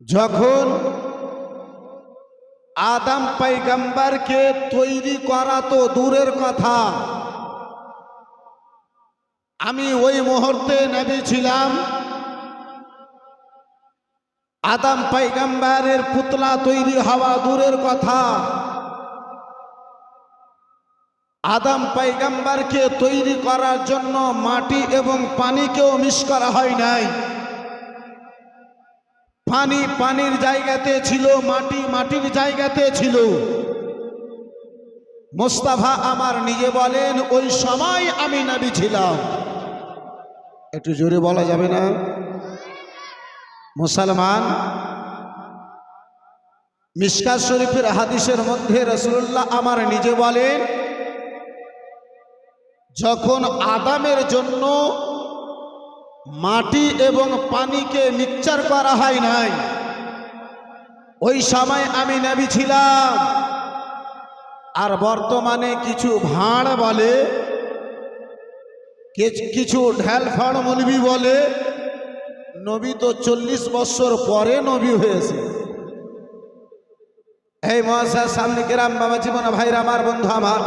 যখন আদম পয়গম্বরকে তৈরি করা তো দূরের কথা, আমি ওই মুহূর্তে নবী ছিলাম। আদম পয়গম্বরের পুতলা তৈরি হওয়া দূরের কথা, আদম পয়গম্বরকে তৈরি করার জন্য মাটি এবং পানিকেও মিশ করা হয় নাই। পানি পানির জায়গাতে ছিল, মাটি মাটির জায়গাতে ছিল। মুস্তাফা আমার নিজে বলেন, ওই সময় আমি নবী ছিলাম। একটু জোরে বলা যাবে না? মুসলমান, মিশকাত শরীফের হাদিসের মধ্যে রাসূলুল্লাহ আমার নিজে বলেন, যখন আদমের জন্য মাটি এবং পানিকে মিক্সচার করা হয় নাই, ওই সময় আমি নবী ছিলাম। আর বর্তমানে কিছু ভাঁড় বলে, কিছু ঢেল ফাড় মৌলবি বলে নবী তো 40 বছর পরে নবী হয়েছে। এই মুআজ্জাজ সামনে কেরাম, বাবা জীবন ভাইরা আমার, বন্ধু আমার,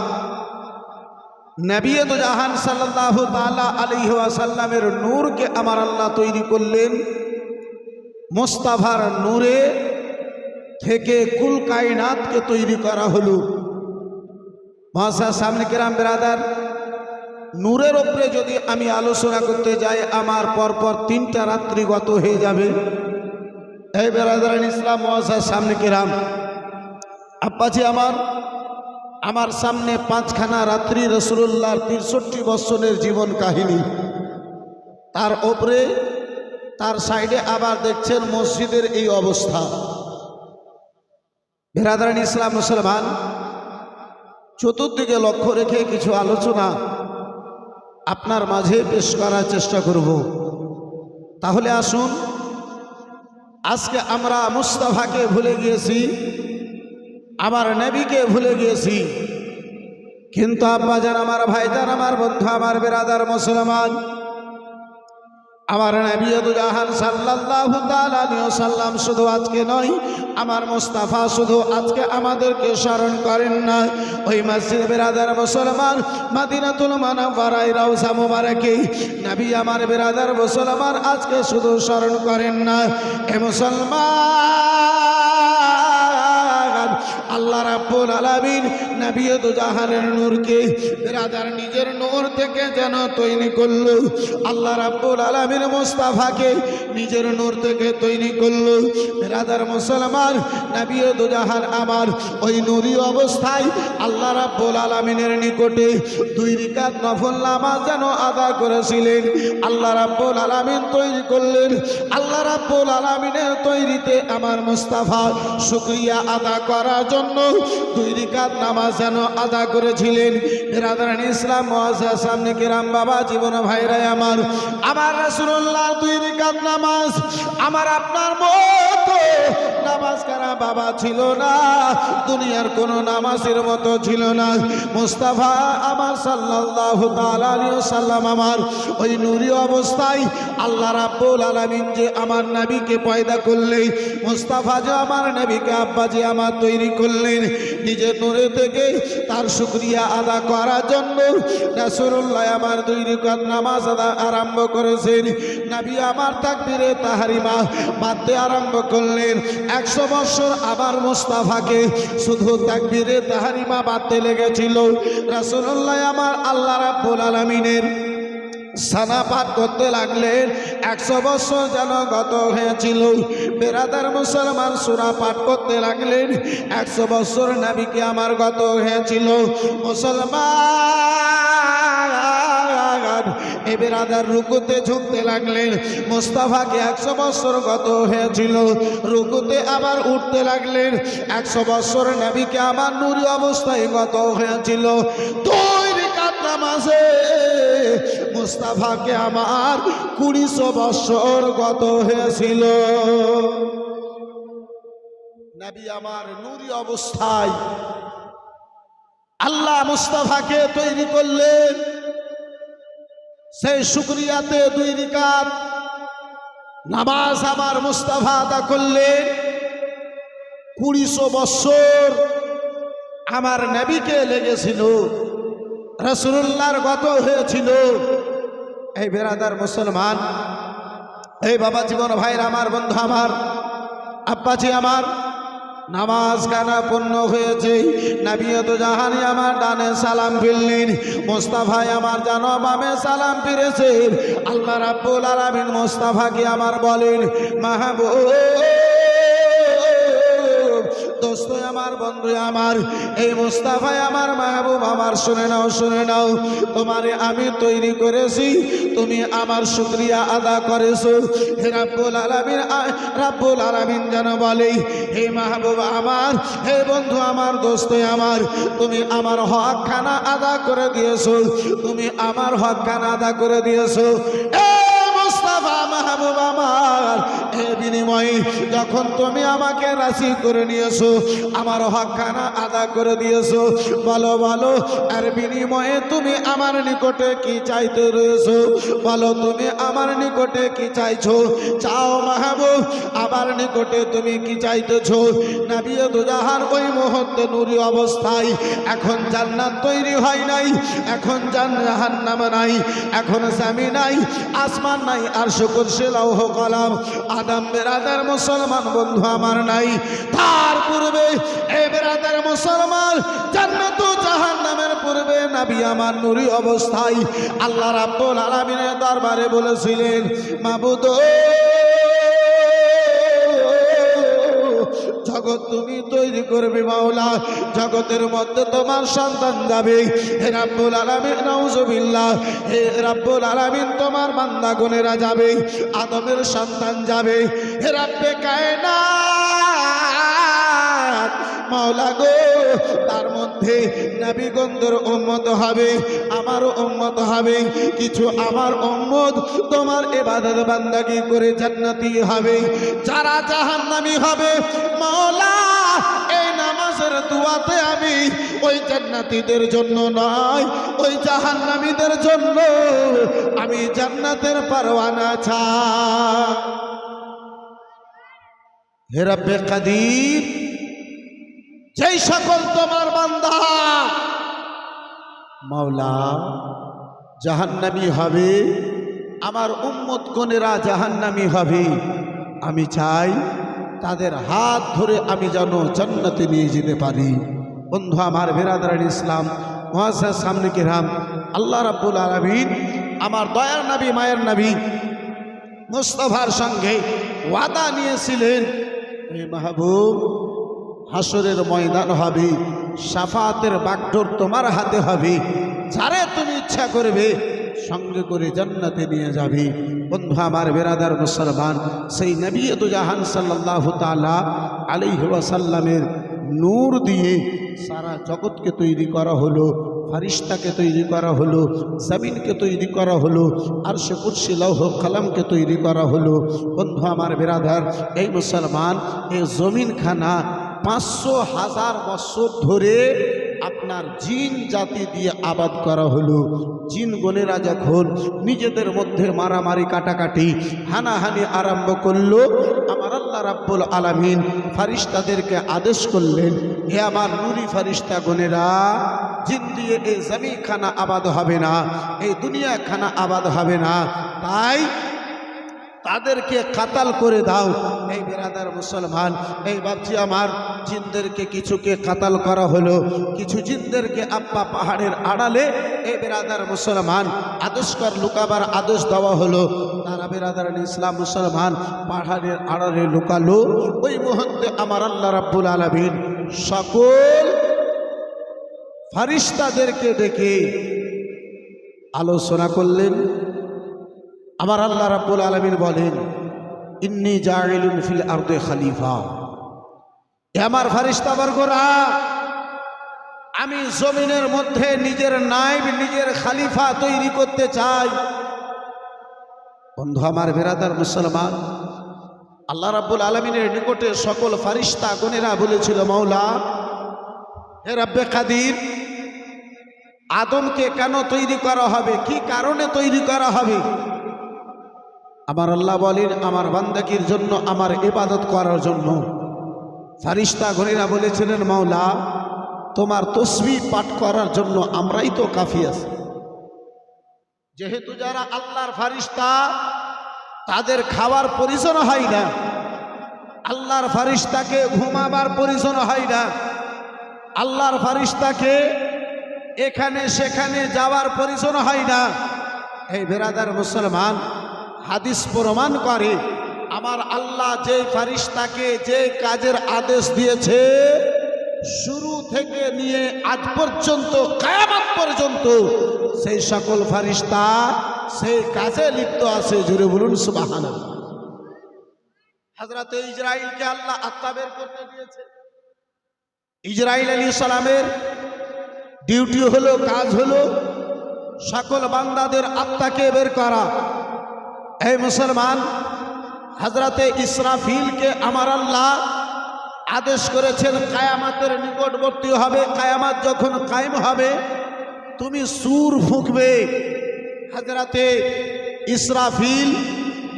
নবী তো জাহান সাল্লাল্লাহু তাআলা আলাইহি ওয়াসাল্লামের নূরকে আমার আল্লাহ তৈরি করলেন। মুস্তাফার নূরে থেকে কুল কায়নাতকে তৈরি করা হলো। মুআজ্জাজ সামনে কেরাম বেরাদার, নূরের উপরে যদি আমি আলোচনা করতে যাই, আমার পরপর 3টা রাত্রি গত হয়ে যাবে। এই বেরাদারান ইসলাম, মুআজ্জাজ সামনে কেরাম, আব্বাজি আমার সামনে 5খানা রাত্রি রাসূলুল্লাহর 63 বছরের জীবন কাহিনী। তার উপরে তার সাইডে আবার দেখছেন মসজিদের এই অবস্থা। বেরাদারান ইসলাম, মুসলমান, চতুর্দিকে লক্ষ্য রেখে কিছু আলোচনা আপনার মাঝে পেশ করার চেষ্টা করব। তাহলে আসুন, আজকে আমরা মুস্তাফাকে ভুলে গিয়েছি, আমার নবীকে ভুলে গিয়েছি। কিন্তু আব্বাজান আমার, ভাইজান আমার, বন্ধু আমার, বেরাদার মুসলমান, আমার নবী দু জাহান সাল্লাল্লাহু তাআলা আলাইহি ওয়াসাল্লাম শুধু আজকে নয়, আমার মুস্তাফা শুধু আজকে আমাদেরকে স্মরণ করেন না, ওই মসজিদ বেরাদার মুসলমান মদিনাতুল মুনাওয়ারায় রওজা মুবারকে নবী আমার বেরাদার মুসলমান আজকে শুধু স্মরণ করেন না, এ মুসলমান, আল্লাহ রাব্বুল আলামিন নবী দু জাহানের নূরকে বেরাদার নিজের নূর থেকে যেন তৈরি করলো। আল্লাহ রাব্বুল আলামিন মুস্তাফাকে নিজের নূর থেকে তৈরি করলো। বেরাদার মুসলমান, নবী দু জাহান আমার ওই নূরি অবস্থায় আল্লাহ রাব্বুল আলামিনের নিকটে 2 রাকাত নফল নামাজ যেন আদা করেছিলেন। আল্লাহ রাব্বুল আলামিন তৈরি করলেন। আল্লাহ রাব্বুল আলামিনের তৈরিতে আমার মুস্তাফা শুকরিয়া আদা করার জন্য 2 রাকাত নামাজ যেন আদা করেছিলেন। বেরাদারান ইসলাম, মুআজ্জাজ সামনে কেরাম, বাবা জীবন ভাইরা আমার রাসূলুল্লাহ 2 রাকাত নামাজ আমার আপনার মতো নামাজ কারা বাবা ছিল না, দুনিয়ার কোন নামাজের মতো ছিল না। মুস্তাফা আমার সাল্লাল্লাহু তাআলা আলাইহি ওয়াসাল্লাম আমার ওই নূরি অবস্থায় আল্লাহ রাব্বুল আলামিন যে আমার নবীকে পয়দা করলেন, মুস্তাফা যে আমার নবীকে আব্বাজি আমার তৈরি করলেন, নিজের নূরে থেকে তার শুকরিয়া আদা করার জন্য রাসূলুল্লাহ আমার 2 রাকাত নামাজ আদা আরম্ভ করেছেন। নবী আমার তাকবীরে তাহরিমা বাদতে আরম্ভ করলেন। 100 বছর আবার মুস্তাফাকে শুধু তাকবীরে তাহরিমা বাদতে লেগেছিল। রাসূলুল্লাহ আমার আল্লাহ রাব্বুল আলামিনের সানা পাঠ করতে লাগলেন। 100 বছর যেন গত হয়েছিল। বেরাদার মুসলমান, সূরা পাঠ করতে লাগলেন। 100 বছর নবীকে আমার গত হয়েছিল। মুসলমান, এ বেরাদার রুকুতে ঝুঁকতে লাগলেন। মুস্তাফাকে 100 বছর গত হয়েছিল। রুকুতে আবার উঠতে লাগলেন। 100 বছর নবীকে আমার নূরি অবস্থায় গত হয়েছিল। 2 রাকাত নামাজে মুস্তাফাকে আমার 200 বছর গত হয়েছিল। নবী আমার নূরি অবস্থায় আল্লাহ মুস্তাফাকে তৈরি করলেন। সেই শুকরিয়াতে 2 রাকাত নামাজ আমার মুস্তাফা আদা করলেন 200 বছর আমার নবীকে লেগেছিল, রাসূলুল্লাহর গত হয়েছিল। এই বেরাদার মুসলমান, এই বাবা জীবন ভাইরা আমার, বন্ধু আমার, আব্বাজি আমার, নামাজ কানা পূর্ণ হয়েছে। নবী তো জাহানি আমার ডানে সালাম ফিরলেন, মুস্তাফায় আমার জানো বামে সালাম ফিরেছেন। আল্লাহ রাব্বুল আলামিন মুস্তাফাকে আমার বলেন, মাহবুব, দোস্ত আমার, বন্ধু আমার, এই মুস্তাফায় আমার, মাহবুব আমার, শুনে নাও, শুনে নাও, তোমারে আমি তৈরি করেছি, তুমি আমার শুকরিয়া আদা করেছো। হে রাব্বুল আলামিন, রাব্বুল আলামিন যেন বলে, হে মাহবুব আমার, হে বন্ধু আমার, দোস্ত আমার, তুমি আমার হক খানা আদা করে দিয়েছো, তুমি আমার হক খানা আদা করে দিয়েছো। মুস্তাফা মাহবুব আমার, এর বিনিময়ে যখন তুমি আমাকে রাজি করে নিয়েছো, আমার হকখানা আদা করে দিয়েছো, বলো বলো, এর বিনিময়ে তুমি আমার নিকটে কি চাইতে রয়েছো? বলো তুমি আমার নিকটে কি চাইছো? চাও মাহবুব, আমার নিকটে তুমি কি চাইতেছো? নবী দুজাহান ওই মুহূর্তে নূরি অবস্থায়, এখন জান্নাত তৈরি হয় নাই, এখন জাহান্নাম নাই, এখন জামিন নাই, আসমান নাই, আর কুরসি লৌহ কলম, আদম বেরাদার মুসলমান বন্ধু আমার নাই। তার পূর্বে এ বেরাদার মুসলমান, জান্নাত ও জাহান্নামের পূর্বে নবী আমার নূরি অবস্থায় আল্লাহ রাব্বুল আলামিনের দরবারে বলেছিলেন, মাবুদ, জগৎ তুমি তৈরি করবে মাওলা, জগতের মধ্যে তোমার সন্তান যাবে। হে রাব্বুল আলামিন, নাউজুবিল্লাহ, হে রাব্বুল আলামিন, তোমার বান্দা গুনেরা যাবে, আদমের সন্তান যাবে। হে রাব্বে কায়নাত মাওলা গো, তার মধ্যে নবীগণদের উম্মত হবে, আমারও উম্মত হবে। কিছু আমার উম্মত তোমার ইবাদত বান্দাগি করে জান্নাতি হবে, যারা জাহান্নামী হবে মাওলা, এই নামাজের দুয়াতে আমি ওই জান্নাতীদের জন্য নয়, ওই জাহান্নামীদের জন্য আমি জান্নাতের পরওয়ানা চাই। হে রব্বে কাদির, যেই সকল তোমার বান্দা মাওলা জাহান্নামী হবে, আমার উম্মত গণেরা জাহান্নামী হবে, আমি চাই তাদের হাত ধরে আমি যেন জান্নাতে নিয়ে যেতে পারি। বন্ধু আমার, বেরাদারান ইসলাম, মুআজ্জাজ সামনে কিরাম, আল্লাহ রাব্বুল আলামিন আমার দয়ার নবী, মায়ের নবী মুস্তাফার সঙ্গে ওয়াদা নিয়েছিলেন, হে মাহবুব, হাসরের ময়দান হবে, শাফাতের বাগডোর তোমার হাতে হবে, যারে তুমি ইচ্ছা করবে সঙ্গে করে জান্নাতে নিয়ে যাবে। বন্ধু আমার, বেরাদার মুসলমান, সেই নবী দুজাহান সাল্লাল্লাহু তাআলা আলাইহি ওয়াসাল্লামের নূর দিয়ে সারা জগৎকে তৈরি করা হলো, ফারিস্তাকে তৈরি করা হলো, জমিনকে তৈরি করা হলো, আরশে কুরসি লৌহ কলমকে তৈরি করা হলো। বন্ধু আমার, বেরাদার, এই মুসলমান, এই জমিনখানা 500,000 বছর ধরে আপনার জিন জাতি দিয়ে আবাদ করা হলো। জিন গণেরা যখন নিজেদের মধ্যে মারামারি, কাটাকাটি, হানাহানি আরম্ভ করলো, আমার আল্লাহ রাব্বুল আলামিন ফারিস্তাদেরকে আদেশ করলেন, হে আমার নূরি ফারিস্তা গণেরা, জিন দিয়ে এই জমিখানা আবাদ হবে না, এই দুনিয়া খানা আবাদ হবে না, তাই তাদেরকে কাতাল করে দাও। এই বেরাদার মুসলমান, এই বাপজি আমার, জিনদেরকে কিছুকে কাতাল করা হলো, কিছু জিনদেরকে আব্বা পাহাড়ের আড়ালে, এই বেরাদার মুসলমান, আদেশ কর লুকাবার আদেশ দেওয়া হলো। তারা বেরাদার ইসলাম মুসলমান পাহাড়ের আড়ালে লুকালো। ওই মুহূর্তে আমার আল্লাহ রাব্বুল আলামিন সকল ফারিস্তাদেরকে ডেকে আলোচনা করলেন। আমার আল্লাহ রাব্বুল আলামিন বলেন, ইন্নী জাইলুন ফিল আরদে খলিফা, আমার ফারিস্তা বর্গরা, আমি জমিনের মধ্যে নিজের নায়েব, নিজের খলিফা তৈরি করতে চাই। বন্ধু আমার, বেরাদার মুসলমান, আল্লাহ রাব্বুল আলামিনের নিকটে সকল ফারিস্তা গণেরা বলেছিল, মাওলা, হে রব্বে কাদির, আদমকে কেন তৈরি করা হবে, কি কারণে তৈরি করা হবে? আমার আল্লাহ বলেন আমার বান্দাকির জন্য, আমার ইবাদত করার জন্য। ফারিস্তা গণেরা বলেছিলেন মাওলা তোমার তসবিহ পাঠ করার জন্য আমরাই তো কাফি আছি। যেহেতু যারা আল্লাহর ফারিস্তা তাদের খাওয়ার প্রয়োজন হয় না, আল্লাহর ফারিস্তাকে ঘুমাবার প্রয়োজন হয় না, আল্লাহর ফারিস্তাকে এখানে সেখানে যাওয়ার প্রয়োজন হয় না। এই বেরাদার মুসলমান, হাদিস প্রমাণ করে আমার আল্লাহ যে ফারিস্তাকে যে কাজের আদেশ দিয়েছে শুরু থেকে নিয়ে আজ পর্যন্ত কিয়ামত পর্যন্ত সেই সকল ফারিস্তা সেই কাজে লিপ্ত আছে। জোরে বলুন সুবহানাল্লাহ। হযরত ইসরাইলকে আল্লাহ আত্মা বের করতে দিয়েছে। ইসরাইল আলাইহিস সালামের ডিউটি হলো, কাজ হলো সকল বান্দাদের আত্মাকে বের করা। এই মুসলমান, হযরতে ইসরাফিলকে আমার আল্লাহ আদেশ করেছেন কিয়ামতের নিকটবর্তী হবে, কিয়ামত যখন কায়েম হবে তুমি সূর ফুঁকবে। হযরতে ইসরাফিল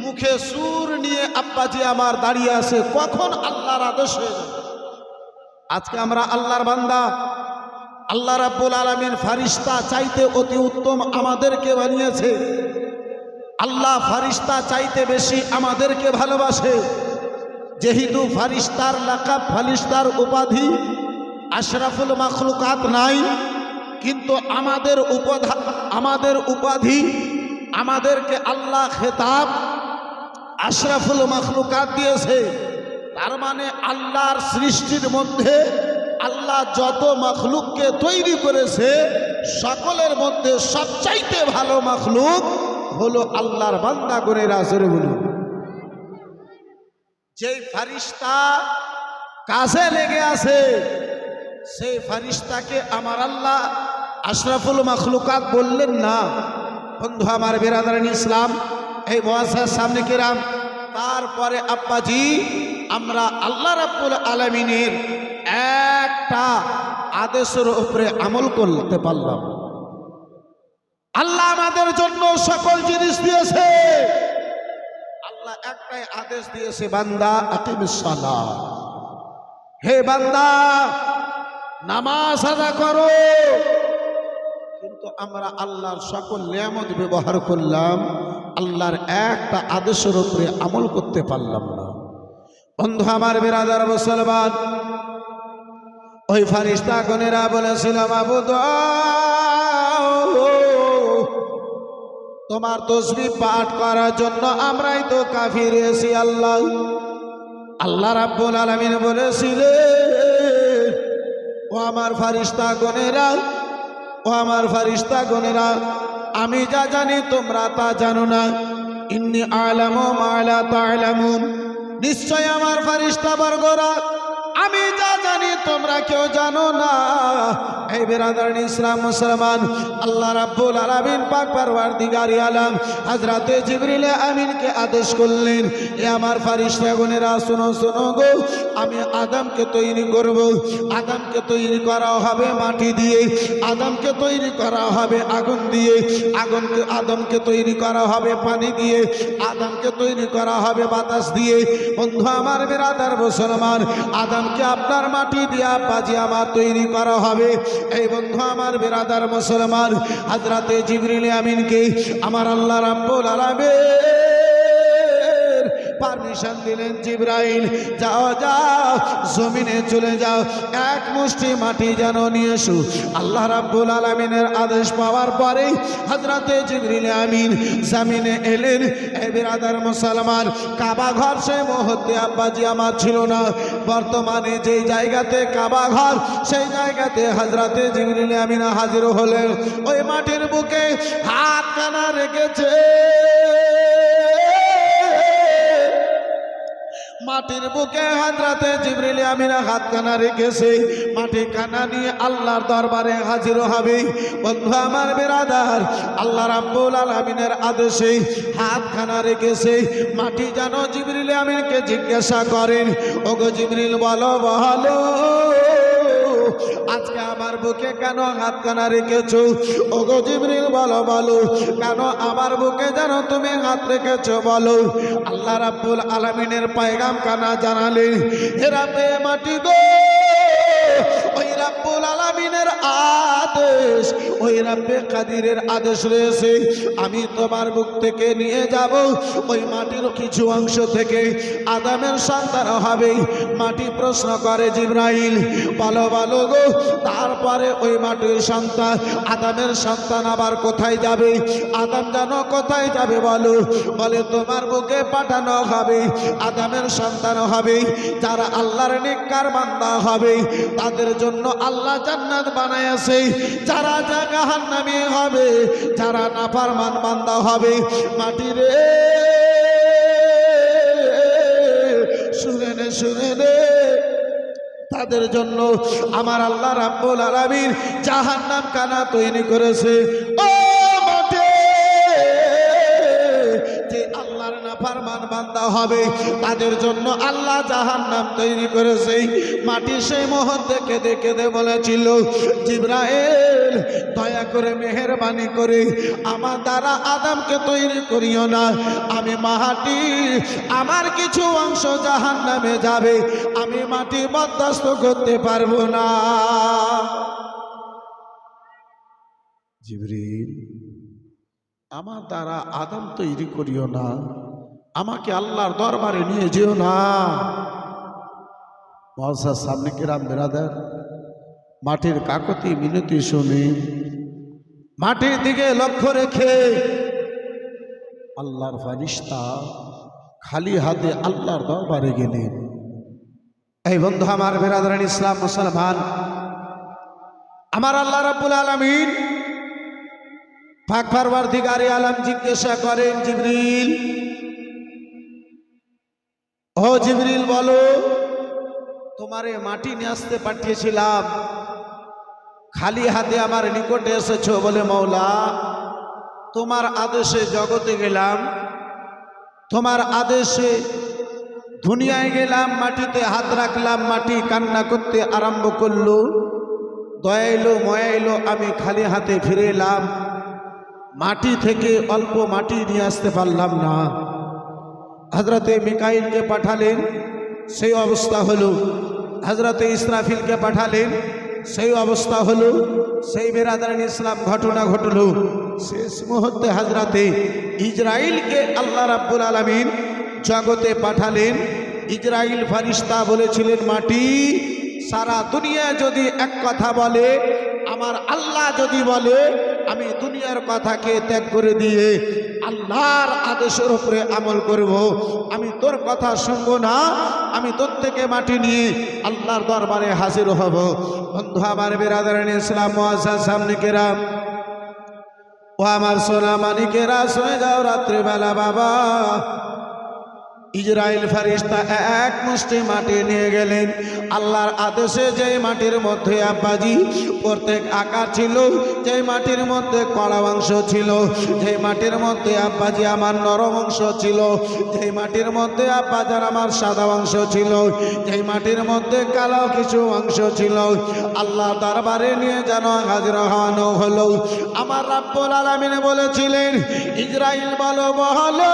মুখে সূর নিয়ে আব্বাজি আমার দাঁড়িয়ে আছে, কখন আল্লাহর আদেশ হয়ে যাবে। আজকে আমরা আল্লাহর বান্দা, আল্লাহ রাব্বুল আলামিন ফারিস্তা চাইতে অতি উত্তম আমাদেরকে বানিয়েছে। আল্লাহ ফারিস্তা চাইতে বেশি আমাদেরকে ভালোবাসে। যেহেতু ফারিস্তার লাকাব, ফারিস্তার উপাধি আশরাফুল মাখলুকাত নাই, কিন্তু আমাদের উপাধি আমাদেরকে আল্লাহ খেতাব আশরাফুল মাখলুকাত দিয়েছে। তার মানে আল্লাহর সৃষ্টির মধ্যে আল্লাহ যত মাখলুককে তৈরি করেছে সকলের মধ্যে সবচাইতে ভালো মাখলুক হলো আল্লাহর বান্দা গণেরা। জোরে বলুন। যেই ফারিস্তা কাজে লেগে আছে সেই ফারিস্তাকে আমার আল্লাহ আশরাফুল মাখলুকাত বললেন না। বন্ধু আমার বিরাদারান ইসলাম, এই মুআজ্জাজ সামনে কিরাম, তারপরে আব্বাজি আমরা আল্লাহ রাব্বুল আলামিনের একটা আদেশের উপরে আমল করতে পারলাম। আল্লাহ আমাদের জন্য সকল জিনিস দিয়েছে, আল্লাহ একটাই আদেশ দিয়েছে, বান্দা আকিমিস সালাহ, হে বান্দা নামাজ আদা করো। কিন্তু আমরা আল্লাহর সকল নিয়ামত ব্যবহার করলাম, আল্লাহর একটা আদেশের উপরে আমল করতে পারলাম না। বন্ধু আমার বিরাদার মুসলমান, ওই ফারিস্তা গণেরা বলেছিলাম আবুদ তোমার তসবিহ পাঠ করার জন্য আমরাই তো কাফির এসি। আল্লাহ রাব্বুল আলামিন বলেছিলেন ও আমার ফারিস্তা গণেরা, ও আমার ফারিস্তা গণেরা, আমি যা জানি তোমরা তা জানো না। ইন্নী আ'লামু মা লা তা'লামুন, নিশ্চয় আমার ফারিস্তা বর্গরা আমি যা জানি তোমরা কেউ জানো না। এই বিরাদারান ইসলাম মুসলমান, আল্লাহ রাব্বুল আলামিন পাক পরওয়ারদিগার আলম হযরতে জিবরিল আমিনকে আদেশ করলেন, এ আমার ফারিস্তাগণেরা শোনো শোনো গো, আমি আদমকে তৈরি করব। আদমকে তৈরি করা হবে মাটি দিয়ে, আদমকে তৈরি করা হবে আগুন দিয়ে, আদমকে তৈরি করা হবে পানি দিয়ে, আদমকে তৈরি করা হবে বাতাস দিয়ে। বন্ধু আমার বিরাদার মুসলমান, আদমকে আপনার মাটি দিয়া বাজি আমার তৈরি করা হবে। এই বন্ধু আমার বিরাদার মুসলমান, হযরতে জিবরিল আমিনকে আমার আল্লাহ রাব্বুল আলামিন পারমিশন দিলেন, জিবরাইল যাও যাও জমিনে চলে যাও, এক মুষ্টি মাটি যেন নিয়ে এসো। আল্লাহ রাব্বুল আলামিনের আদেশ পাওয়ার পরে হযরতে জিবরিল আমিন জমিনে এলেন। এই বিরাদার মুসলমান, কাবা ঘর সেই মুহূর্তে আব্বাজি আমার ছিল না। বর্তমানে যেই জায়গাতে কাবা ঘর সেই জায়গাতে হযরতে জিবরিল আমিন হাজির হলেন। ওই মাটির বুকে হাত কানা রেখেছে, মাটির বুকে হযরতে জিবরিল আমিন হাত কানা রেখেছে। মাটি কানা নিয়ে আল্লাহর দরবারে হাজির হবে। বন্ধু আমার বিরাদার, আল্লাহ রাব্বুল আলামিনের আদেশে হাত কানা রেখেছে। মাটি যেন জিবরিল আমিনকে জিজ্ঞাসা করেন, ওগো জিবরিল বলো বলো আজকে আমার বুকে কেন হাত কানা রেখেছো? ওগো জিবরিল বলো বলো, কেন আমার বুকে যেন তুমি হাত রেখেছো বলো। আল্লাহ রাব্বুল আলামিনের পয়গাম কানা জানালেন, হে রাব্বে মাটি গো, ওই রাব্বুল আলামিনের আদেশ, ওই রাব্বে কাদিরের আদেশ রয়েছে, আমি তোমার বুক থেকে নিয়ে যাব ওই মাটির কিছু অংশ থেকে আদমের সন্তান হবে। মাটি প্রশ্ন করে, জিবরাইল বলো বলো গো, তারপরে ওই মাটির সন্তান আদমের সন্তান আবার কোথায় যাবে? আদম জানো কোথায় যাবে বলো? বলে তোমার বুকে পাঠানো হবে, আদমের সন্তান হবে, যারা আল্লাহর নেককার বান্দা হবে তাদের জন্য আল্লাহ জান্নাত বানায়াছে, যারা জাহান্নামী হবে, যারা নাফরমান বান্দা হবে। মাটি রে শুনে নে শুনে নে, তাদের জন্য আমার আল্লাহ রাব্বুল আলামিন জাহান্নাম কানা তৈরি করেছে। ও মাটি, যে আল্লাহর নাফরমান বান্দা হবে তাদের জন্য আল্লাহ জাহান্নাম তৈরি করেছে। মাটি সেই মুহূর্তে কেঁদে কেঁদে বলেছিল, জিবরাইল দয়া করে মেহেরবানি করে আমার দ্বারা আদমকে তৈরি করিও না, আমি মাটি, আমার কিছু অংশ জাহান্নামে যাবে, আমি মাটি বরদাস্ত করতে পারবো না। জিবরিল আমার দ্বারা আদম তৈরি করিও না, আমাকে আল্লাহর দরবারে নিয়ে যেও না। মহাসার সামনে কিরাম বেরাদার, মাটির কাকতি মিনতি শুনে মাটির দিকে লক্ষ্য রেখে আল্লাহর ফারিস্তা খালি হাতে আল্লাহর দরবারে গেলেন। এই বন্ধু আমার বেরাদারান ইসলাম মুসলমান, আমার আল্লাহ রাব্বুল আলামিন পাক পরওয়ারদিগারে আলম জিজ্ঞাসা করেন, জিবরিল ও জিবরিল বলো, তোমারে মাটি নিয়ে আসতে পাঠিয়েছিলাম, খালি হাতে আমার নিকটে এসেছো বলে মওলা তোমার আদেশে জগতে গেলাম, তোমার আদেশে দুনিয়ায় গেলাম, মাটিতে হাত রাখলাম, মাটি কান্না করতে আরম্ভ করলো, দয়া এলো ময়া এলো, আমি খালি হাতে ফিরে এলাম, মাটি থেকে অল্প মাটি নিয়ে আসতে পারলাম না। হযরতে মিকাইলকে পাঠালেন, সেই অবস্থা হলো। হযরতে ইসরাফিলকে পাঠালেন, সেই অবস্থা হলো। সেই বেরাদারান ইসলাম ঘটনা ঘটলো। শেষ মুহূর্তে হযরতে ইসরাইলকে আল্লাহ রাব্বুল আলামিন জগতে পাঠালেন। ইসরাইল ফারিস্তা বলেছিলেন, মাটি সারা দুনিয়া যদি এক কথা বলে, আমার আল্লাহ যদি বলে, আমি দুনিয়ার কথাকে ত্যাগ করে দিয়ে আল্লাহর আদেশের উপরে আমল করব, আমি তোর কথা শুনবো না, আমি তোর থেকে মাটি নিয়ে আল্লাহর দরবারে হাজির হব। বন্ধু আমার বেরাদারান ইসলাম মুআজ্জাজ সামনে কেরাম, ও আমার সোনা মানিকেরা, শুনে যাও রাত্রিবেলা বাবা ইসরাইল ফারিস্তা এক মুষ্টি মাটি নিয়ে গেলেন। আল্লাহর আদেশে যেই মাটির মধ্যে আব্বাজি প্রত্যেক আকার ছিল, যেই মাটির মধ্যে কড়া অংশ ছিল, যেই মাটির মধ্যে আব্বাজি আমার নরম অংশ ছিল, যেই মাটির মধ্যে আব্বাজার আমার সাদা অংশ ছিল, যেই মাটির মধ্যে কালো কিছু অংশ ছিল, আল্লাহ দরবারে নিয়ে যেন হাজির হওয়ানো হলো। আমার রাব্বুল আলামিন বলেছিলেন, ইসরাইল বলো বলো,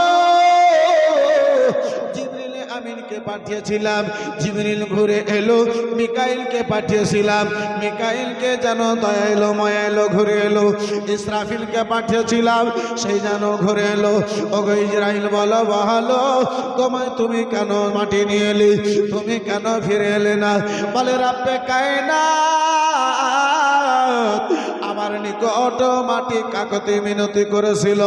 জিবরিল আমিনকে পাঠিয়েছিলাম, জিবরিল ঘুরে এলো। মিকাইলকে পাঠিয়েছিলাম, মিকাইলকে যেন দয়া এলো ময়া এলো, ঘুরে এলো। ইসরাফিলকে পাঠিয়েছিলাম, সেই যেন ঘুরে এলো। ওগো ইসরাইল বলো বলো, তোমায় তুমি কেন মাটি নিয়ে এলে, তুমি কেন ফিরে এলে না? বলে রাব্বে কায়নাত আমার নিকট মাটি কাকতি মিনতি করেছিল,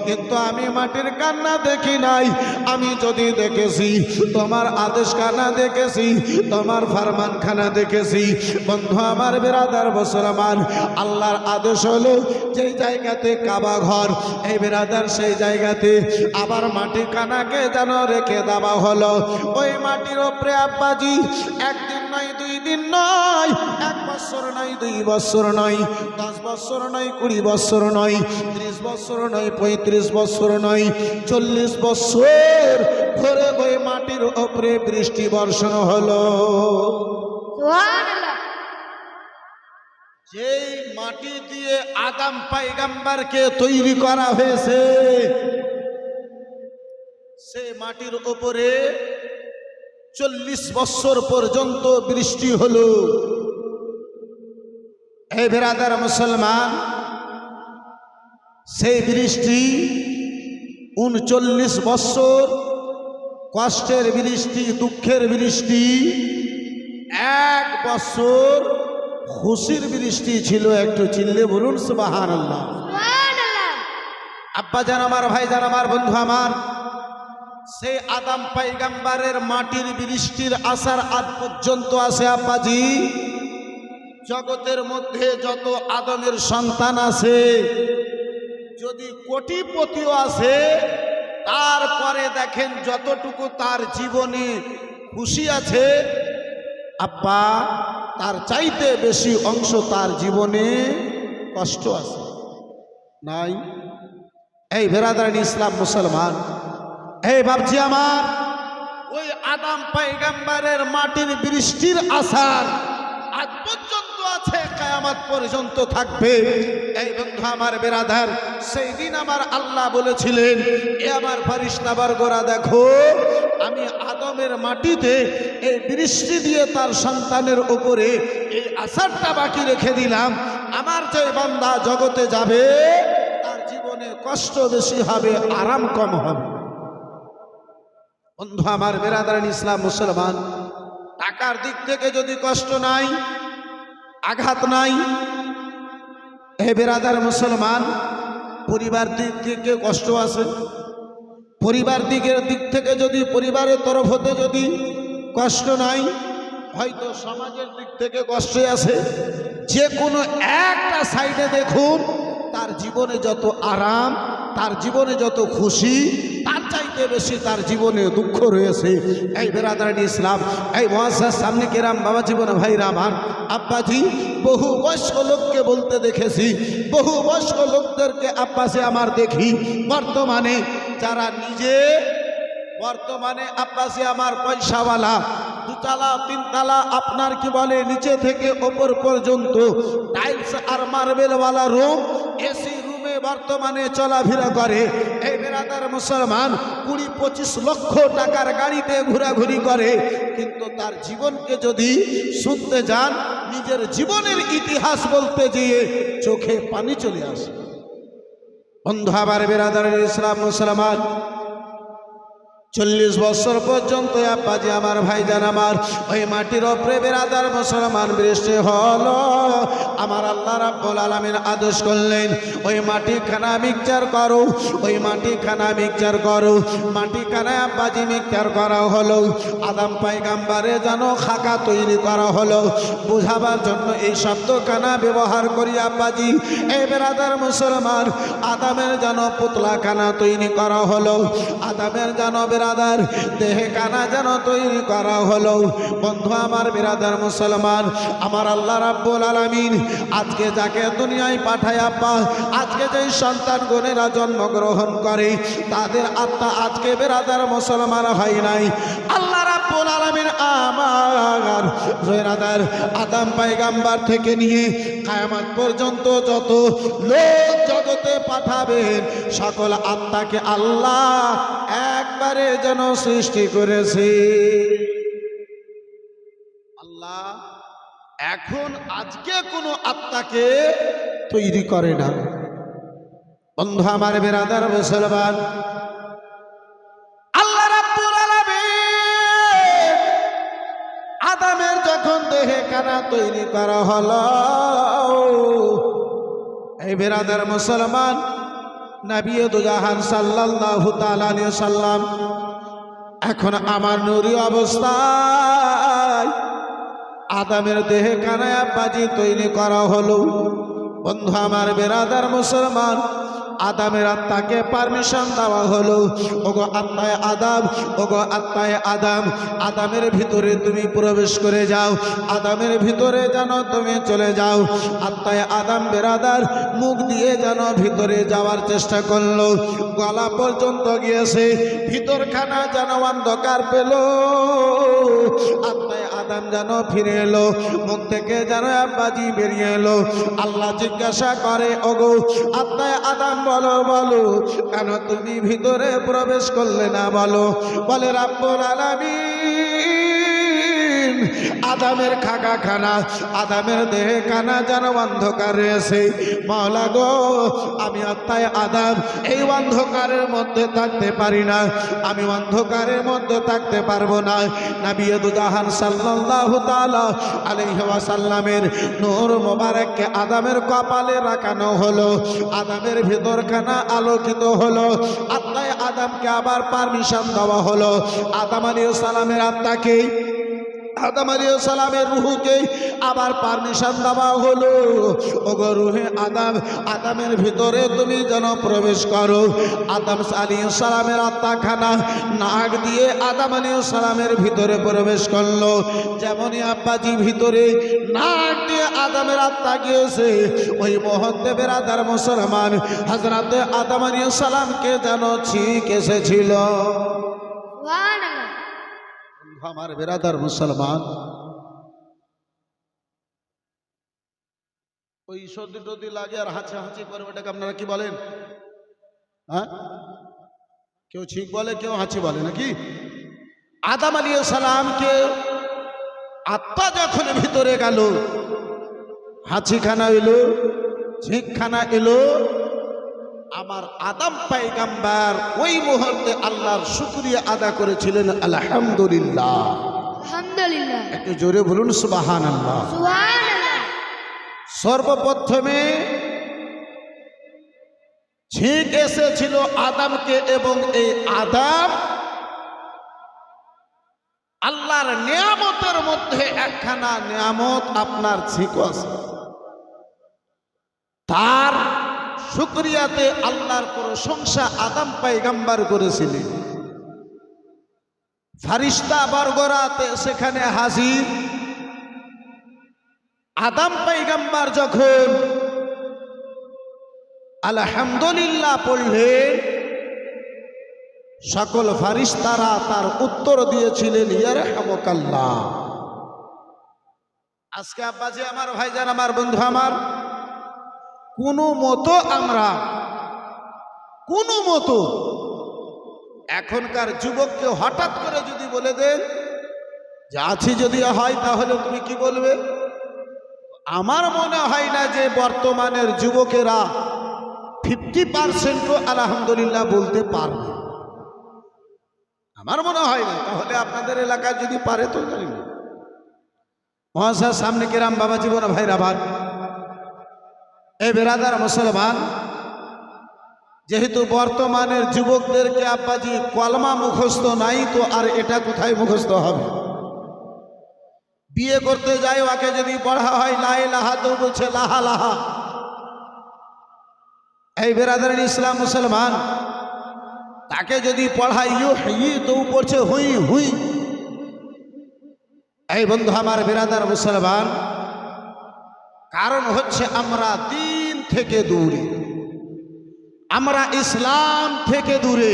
কিন্তু আমি মাটির কান্না দেখি নাই। আমি যদি দেখেছি তোমার আদেশ খানা দেখেছি, তোমার ফরমান খানা দেখেছি। বন্ধু আমার বেরাদার মুসলমান, আল্লাহর আদেশ হলো যেই জায়গাতে কাবা ঘর, এই বেরাদার সেই জায়গাতে আবার মাটি কানাকে যেন রেখে দেওয়া হলো। ওই মাটির ওপরে আব্বাজি একদিন নয়, 2 দিন নয়, 1 বছর নয়, 2 বছর নয়, 10 বছর নয়, 20 বছর নয়, 30 বছর নয়, 35 বছর নয়, 40 বছর ধরে ওই মাটির ওপরে বৃষ্টি বর্ষণ হলো। যেই মাটি দিয়ে আদম পয়গম্বরকে তৈরি করা হয়েছে, সেই মাটির উপরে 40 বছর পর্যন্ত বৃষ্টি হলো। এই বেরাদার মুসলমান, সেই বৃষ্টি 39 বছর কষ্টের বৃষ্টি, দুঃখের বৃষ্টি, 1 বছর খুশির বৃষ্টি ছিল। একটু চিল্লে বলুন সুবহানাল্লাহ। আব্বা জান আমার, ভাই জান আমার, বন্ধু আমার, সেই আদম পয়গম্বরের মাটির বৃষ্টির আসার আজ পর্যন্ত আছে। আব্বাজি, জগতের মধ্যে যত আদমের সন্তান আছে, যদি কোটিপতিও আছে, তারপরে দেখেন যতটুকু তার জীবনে খুশি আছে, আব্বা, তার চাইতে বেশি অংশ তার জীবনে কষ্ট আছে, নাই? এই বেরাদার ইসলাম মুসলমান, এই বাপজি আমার, ওই আদম পয়গম্বরের মাটির বৃষ্টির আসার আজ পর্যন্ত আছে, কিয়ামত পর্যন্ত থাকবে। এই বন্ধু আমার, বেরাদার, সেই দিন আমার আল্লাহ বলেছিলেন, এ আমার ফেরেশতা বর্গরা, দেখো আমি আদমের মাটিতে এই বৃষ্টি দিয়ে তার সন্তানের উপরে এই আসারটা বাকি রেখে দিলাম। আমার যে বান্দা জগতে যাবে, তার জীবনে কষ্ট বেশি হবে, আরাম কম হবে। বন্ধু আমার, বেরাদার ইসলাম মুসলমান, টাকার দিক থেকে যদি কষ্ট নাই, আঘাত নাই, হে বেরাদার মুসলমান, পরিবার দিক থেকে কষ্ট আছে। পরিবার দিকের দিক থেকে যদি, পরিবারের তরফ হতে যদি কষ্ট নাই, হয়তো সমাজের দিক থেকে কষ্ট আছে। যে কোনো একটা সাইডে দেখুন, তার জীবনে যত আরাম, তার জীবনে যত খুশি, তার চাইতে বেশি তার জীবনে দুঃখ রয়েছে। এই বেরাদার ইসলাম, এই মুআজ্জাজ সামনে কেরাম, বাবা জীবনে ভাইরা আমার, আব্বাজি, বহু বয়স্ক লোককে বলতে দেখেছি, বহু বয়স্ক লোকদেরকে আব্বাসে আমার দেখি, বর্তমানে যারা নিজে, বর্তমানে আব্বাসে আমার পয়সাওয়ালা, 2 তলা 3 তলা, আপনার কি বলে, নিচে থেকে ওপর পর্যন্ত টাইলস আর মার্বেলওয়ালা রুম, এসি রুমে বর্তমানে চলাফেরা করে। এই বেরাদার মুসলমান, 20-25 লক্ষ টাকার গাড়িতে ঘোরাঘুরি করে, কিন্তু তার জীবনকে যদি শুনতে যান, নিজের জীবনের ইতিহাস বলতে গিয়ে চোখে পানি চলে আসে। বন্ধু আমার, বেরাদার ইসলাম মুসলমান, 40 বছর পর্যন্ত আব্বাজি আমার, ভাইজান আমার, ওই মাটির ওপরে বেরাদার মুসলমান বৃষ্টি হলো। আমার আল্লাহ রাব্বুল আলামিন আদেশ করলেন, ওই মাটিখানা মিক্সচার করো, ওই মাটিখানা মিক্সচার করো। মাটিখানায় আব্বাজি মিক্সচার করা হলো, আদম পয়গম্বরে যেন খাকা তৈরি করা হলো। বোঝাবার জন্য এই শব্দখানা ব্যবহার করি আব্বাজি। এই বেরাদার মুসলমান, আদমের যেন পুতলাখানা তৈরি করা হলো, আদমের যেন বেরাদার দেহে কানা যেন তৈরি করা হলো। বন্ধু আমার, বেরাদার মুসলমান, আমার আল্লাহ রাব্বুল আলামিন আজকে যাকে দুনিয়ায় পাঠায়, আব্বা, আজকে যেই সন্তান গণেরা জন্মগ্রহণ করে, তাদের আত্মা আজকে বেরাদার মুসলমান হয় নাই। আল্লাহ রাব্বুল আলামিন আমার বেরাদার আদম পয়গম্বর থেকে নিয়ে কিয়ামত পর্যন্ত যত লোক জগতে পাঠাবেন, সকল আত্মাকে আল্লাহ একবারে যেন সৃষ্টি করেছে। আল্লাহ এখন আজকে কোনো আত্মাকে তৈরি করে না। বন্ধু আমার, বেরাদার মুসলমান, আল্লাহ রাব্বুল আলামিন আদমের যখন দেহে কানা তৈরি করা হলো, এই বেরাদার মুসলমান, নবী দুজাহান সাল্লাল্লাহু তাআলা আলাইহি সাল্লাম এখন আমার নূরি অবস্থায় আদমের দেহে কানায় আব্বাজি তৈরি করা হলো। বন্ধু আমার, বেরাদার মুসলমান, আদমের আত্মাকে পারমিশন দেওয়া হলো, ওগো আত্মায় আদম, ওগো আত্মায় আদম, আদমের ভিতরে তুমি প্রবেশ করে যাও, আদমের ভিতরে যেন তুমি চলে যাও। আত্মায় আদম বেরাদার মুখ দিয়ে যেন ভিতরে যাওয়ার চেষ্টা করলো, গলা পর্যন্ত গিয়েছে, ভিতরখানা যেন অন্ধকার পেল। আত্মায় আদম নাম যেন ফিরে এলো, মুখ থেকে যেন আব্বাজি বেরিয়ে এলো। আল্লাহ জিজ্ঞাসা করে, ওগো আত্মায় আদম বলো বলো, কেন তুমি ভিতরে প্রবেশ করলে না বলো? বলে রাব্বুল আলামিন, আদমের খাগা খানা, আদমের দেহে কানা যেন অন্ধকার রয়েছে। মাওলা গো, আমি আত্মায় আদম এই অন্ধকারের মধ্যে থাকতে পারি না, আমি অন্ধকারের মধ্যে থাকতে পারবো না। নবী দু জাহান সাল্লাল্লাহু তাআলা আলাইহি ওয়াসাল্লামের নূর মোবারককে আদমের কপালে রাখানো হলো, আদমের ভিতরখানা আলোকিত হলো। আত্মায় আদমকে আবার পারমিশন দেওয়া হলো, আদম আলাইহিস সালামের আত্মাকে, আদম আলাইহিস সালামের রূহকে আবার পারমিশন দেওয়া হলো, ওগো রূহে আদম, আদমের ভিতরে তুমি যেন প্রবেশ করো। আদম আলাইহিস সালামের আত্মাখানা নাক দিয়ে আদম আলাইহিস সালামের ভিতরে প্রবেশ করলো। যেমনই আব্বাজি ভিতরে নাক দিয়ে আদমের আত্মা গিয়েছে, ওই মুহূর্তে বেরাদার মুসলমান হযরত আদম আলাইহিস সালামকে যেন ছিক এসেছিল। আমার বেরাদার মুসলমান, ওই সর্দি টর্দি লাগে আর হাঁচি করবে, এটাকে আপনারা কি বলেন? হ্যাঁ, কেউ ছিক বলে, কেউ হাঁচি বলে নাকি? আদম আলাইহিস সালামকে আত্মা যখন ভিতরে গেল, হাঁচিখানা এলো, ছিকখানা এলো, আমার আদম পয়গম্বর ওই মুহূর্তে আল্লাহর শুকরিয়া আদা করেছিলেন, আলহামদুলিল্লাহ। আলহামদুলিল্লাহ, একটু জোরে বলুন সুবহানাল্লাহ। সুবহানাল্লাহ। সর্বপ্রথমে ছিক এসেছিল আদমকে, এবং এই আদম আল্লাহর নিয়ামতের মধ্যে একখানা নিয়ামত আপনার ছিক আছে, তার শুকরিয়াতে আল্লাহর প্রশংসা আদম পয়গম্বর করেছিলেন। ফারিস্তা বর্গরাতে সেখানে হাজির। আদম পয়গম্বর যখন আলহামদুলিল্লাহ পড়লেন, সকল ফারিস্তারা তার উত্তর দিয়েছিলেন, ইয়ারহামুকাল্লাহ। আজকে আব্বাজি আমার, ভাইজান আমার, বন্ধু আমার, কোনো মতো আমরা, কোনো মতো এখনকার যুবককে হঠাৎ করে যদি বলে দেন যে আছি যদি হয়, তাহলে তুমি কি বলবে? আমার মনে হয় না যে বর্তমানের যুবকেরা 50% আলহামদুলিল্লাহ বলতে পারবে, আমার মনে হয় না। তাহলে আপনাদের এলাকায় যদি পারে তো জানি না। মহাশয় সামনে কিরাম বাবা জীবন ভাইরা ভাই, এই বেরাদার মুসলমান, যেহেতু বর্তমানের যুবকদেরকে আব্বাজি কলমা মুখস্থ নাই, তো আর এটা কোথায় মুখস্থ হবে? বিয়ে করতে যায়, ওকে যদি পড়া হয় লা ইলাহা, তো বলছে লাহা লাহা। এই বেরাদার ইসলাম মুসলমান, তাকে যদি পড়ায় ইউ হি, তো পড়ছে হুই হুই। এই বন্ধু আমার বেরাদার মুসলমান, কারণ হচ্ছে আমরা দিন থেকে দূরে, আমরা ইসলাম থেকে দূরে।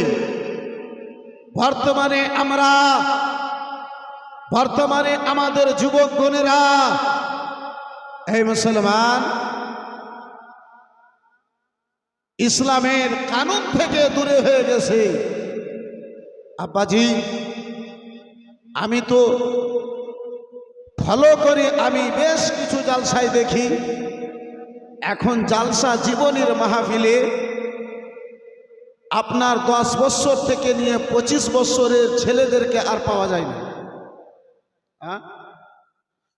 বর্তমানে আমাদের যুবক বোনেরা, এই মুসলমান, ইসলামের কানুন থেকে দূরে হয়ে গেছে। আব্বাজি, আমি তো ফলো করি, আমি বেশ কিছু জালসায় দেখি, এখন জালসা জীবনের মাহফিলে আপনার 10 বছর থেকে নিয়ে 25 বছরের ছেলেদেরকে আর পাওয়া যায় না। হ্যাঁ,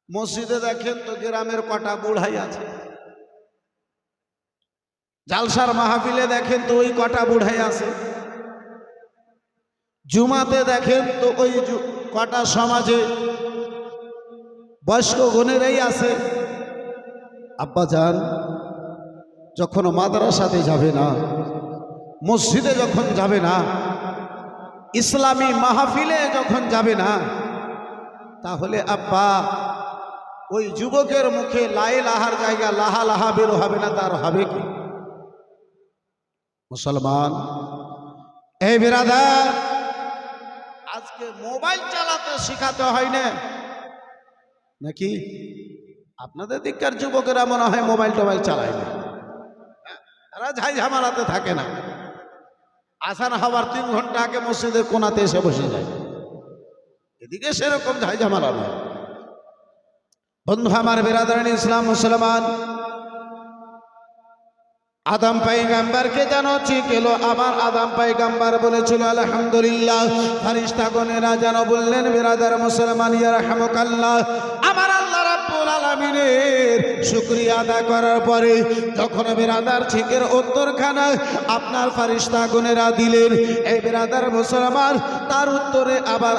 মসজিদে দেখেন তো গ্রামের কটা বুড়াই আছে, জালসার মাহফিলে দেখেন তো ওই কটা বুড়াই আছে, জুমাতে দেখেন তো ওই কটা সমাজে বয়স্ক গণেরাই আছে। আব্বাজান যখন মাদ্রাসাতে যাবে না, মসজিদে যখন যাবে না, ইসলামী মাহফিলে যখন যাবে না, তাহলে আব্বা ওই যুবকের মুখে লা ইলাহার জায়গা লাহা লাহা বের হবে না, তার হবে কি? মুসলমান, এই বিরাদার, আজকে মোবাইল চালাতে শিখাতে হয় না, নাকি? আপনাদের দিককার যুবকেরা মনে হয় মোবাইল টোবাইল চালায় না, তারা ঝাই ঝামেলাতে থাকে না। আসান হওয়ার 3 ঘন্টা আগে মসজিদের কোনাতে এসে বসে যায়। এদিকে সেরকম ঝাই ঝামেলা নয়। বন্ধু আমার, বিরাদরানি ইসলাম মুসলমান, আদম পয়গম্বরকে জানো ঠিক এলো। আবার আদম পয়গম্বর বলেছিল আলহামদুলিল্লাহ। ফেরেশতাগণেরা যেন বললেন বিরাদার মুসলমান ইয়ারহামুকাল্লাহ, আমার আল্লাহ রাব্বুল আলামিনের শুকরিয়া আদায় করার পরে যখন বিরাদার ঠিকের উত্তরখানা আপনার ফেরেশতাগণেরা দিলেন, এই বিরাদার মুসলমান, তার উত্তরে আবার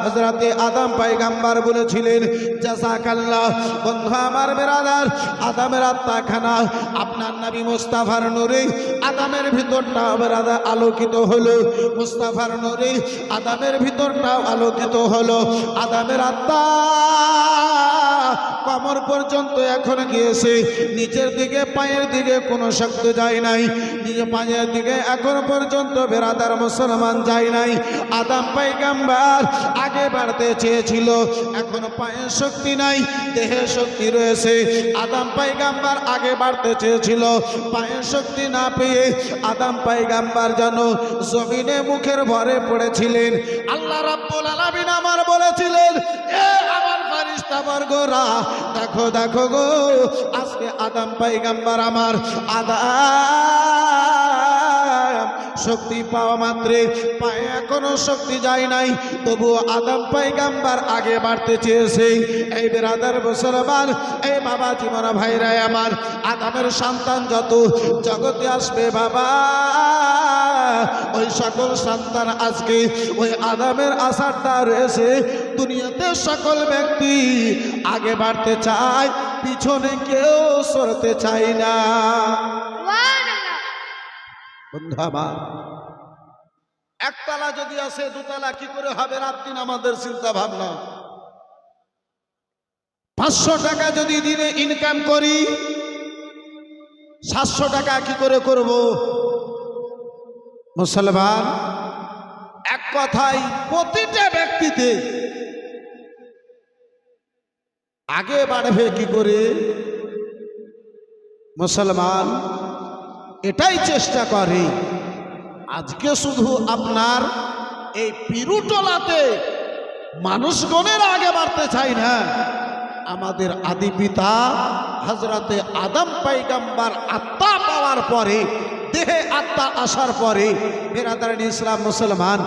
হযরতে আদম পয়গম্বর বলেছিলেন জাযাকাল্লাহ। বন্ধু আমার বিরাদার, আদমের আত্মাখানা আপনার নবী মুস্তাফার নূরে আদমের ভিতরটা আলোকিত হলো। মুস্তাফার নূরে আদমের ভিতরটাও আলোকিত হলো। আদমের আত্মা কমর পর্যন্ত এখন গিয়েছে, নিচের দিকে পায়ের দিকে কোনো শক্তি যায় নাই। নিজে পায়ের দিকে এখন পর্যন্ত বেরাদার মুসলমান যায় নাই। আদম পয়গম্বর আগে বাড়তে চেয়েছিল, এখন পায়ের শক্তি নাই, দেহে শক্তি রয়েছে। আদম পয়গম্বর আগে বাড়তে চেয়েছিল, পায়ের শক্তি না পেয়ে আদম পয়গম্বর যেন জমিনে মুখের ভরে পড়েছিলেন। আল্লাহ রাব্বুল আলামিন আমার বলেছিলেন, এ আমার ফেরেশতা বর্গরা, দেখো দেখো গো, আজকে আদম পয়গম্বর আমার আদম শক্তি পাওয়া মাত্রে পায়ে এখনো শক্তি যায় নাই, তবু আদম পয়গম্বর আগে বাড়তে চেয়েছে। এই বিরাদার মুসলমান, এই বাবা জীবন ভাইরা আমার, আদমের সন্তান যত জগতে আসবে বাবা, ওই সকল সন্তান আজকে ওই আদমের আশাটা রয়েছে। দুনিয়াতে সকল ব্যক্তি আগে বাড়তে চায়, পিছনে কেউ সরতে চায় না। বন্ধু আমার, একতলা যদি আছে, দুতলা কি করে হবে? রাত দিন আমাদের চিন্তা ভাবনা। 500 টাকা যদি দিনে ইনকাম করি, 700 টাকা কি করে করব? মুসলমান, এক কথায় প্রতিটা ব্যক্তিতে আগে বাড়বে কি করে? মুসলমান এটাই চেষ্টা করে। আজকে শুধু আপনার এই পিরুটলাতে মানুষগণের আগে বাড়তে চাই না, আমাদের আদি পিতা হযরতে আদম পয়গম্বর আত্মা পাওয়ার পরে, দেহে আত্মা আসার পরে বিরাদরানি ইসলাম মুসলমান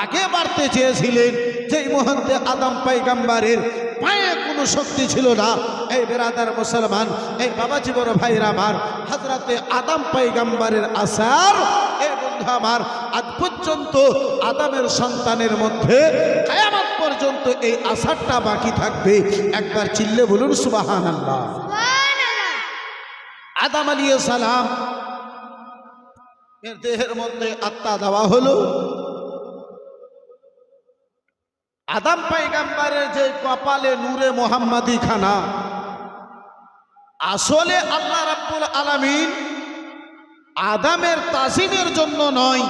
আগে বাড়তে চেয়েছিলেন। যেই মুহূর্তে আদম পয়গম্বরের পায়ে কোনো শক্তি ছিল না, এই বিরাদার মুসলমান, এই বাবা জীবন ভাইরা আমার, হযরতে আদম পয়গম্বরের আসার, এই বন্ধু আমার, আজ পর্যন্ত আদমের সন্তানের মধ্যে কিয়ামত পর্যন্ত এই আসারটা বাকি থাকবে। একবার চিল্লে বলুন সুবহানাল্লাহ। আদম আলাইহিস সালাম এর দেহের মধ্যে আত্মা দেওয়া হলো। আদম পয়গম্বরের যে কপালে নূরে মোহাম্মদী খানা, আসলে আল্লাহ রাব্বুল আলামিন আদমের তাজিমের জন্য নয়,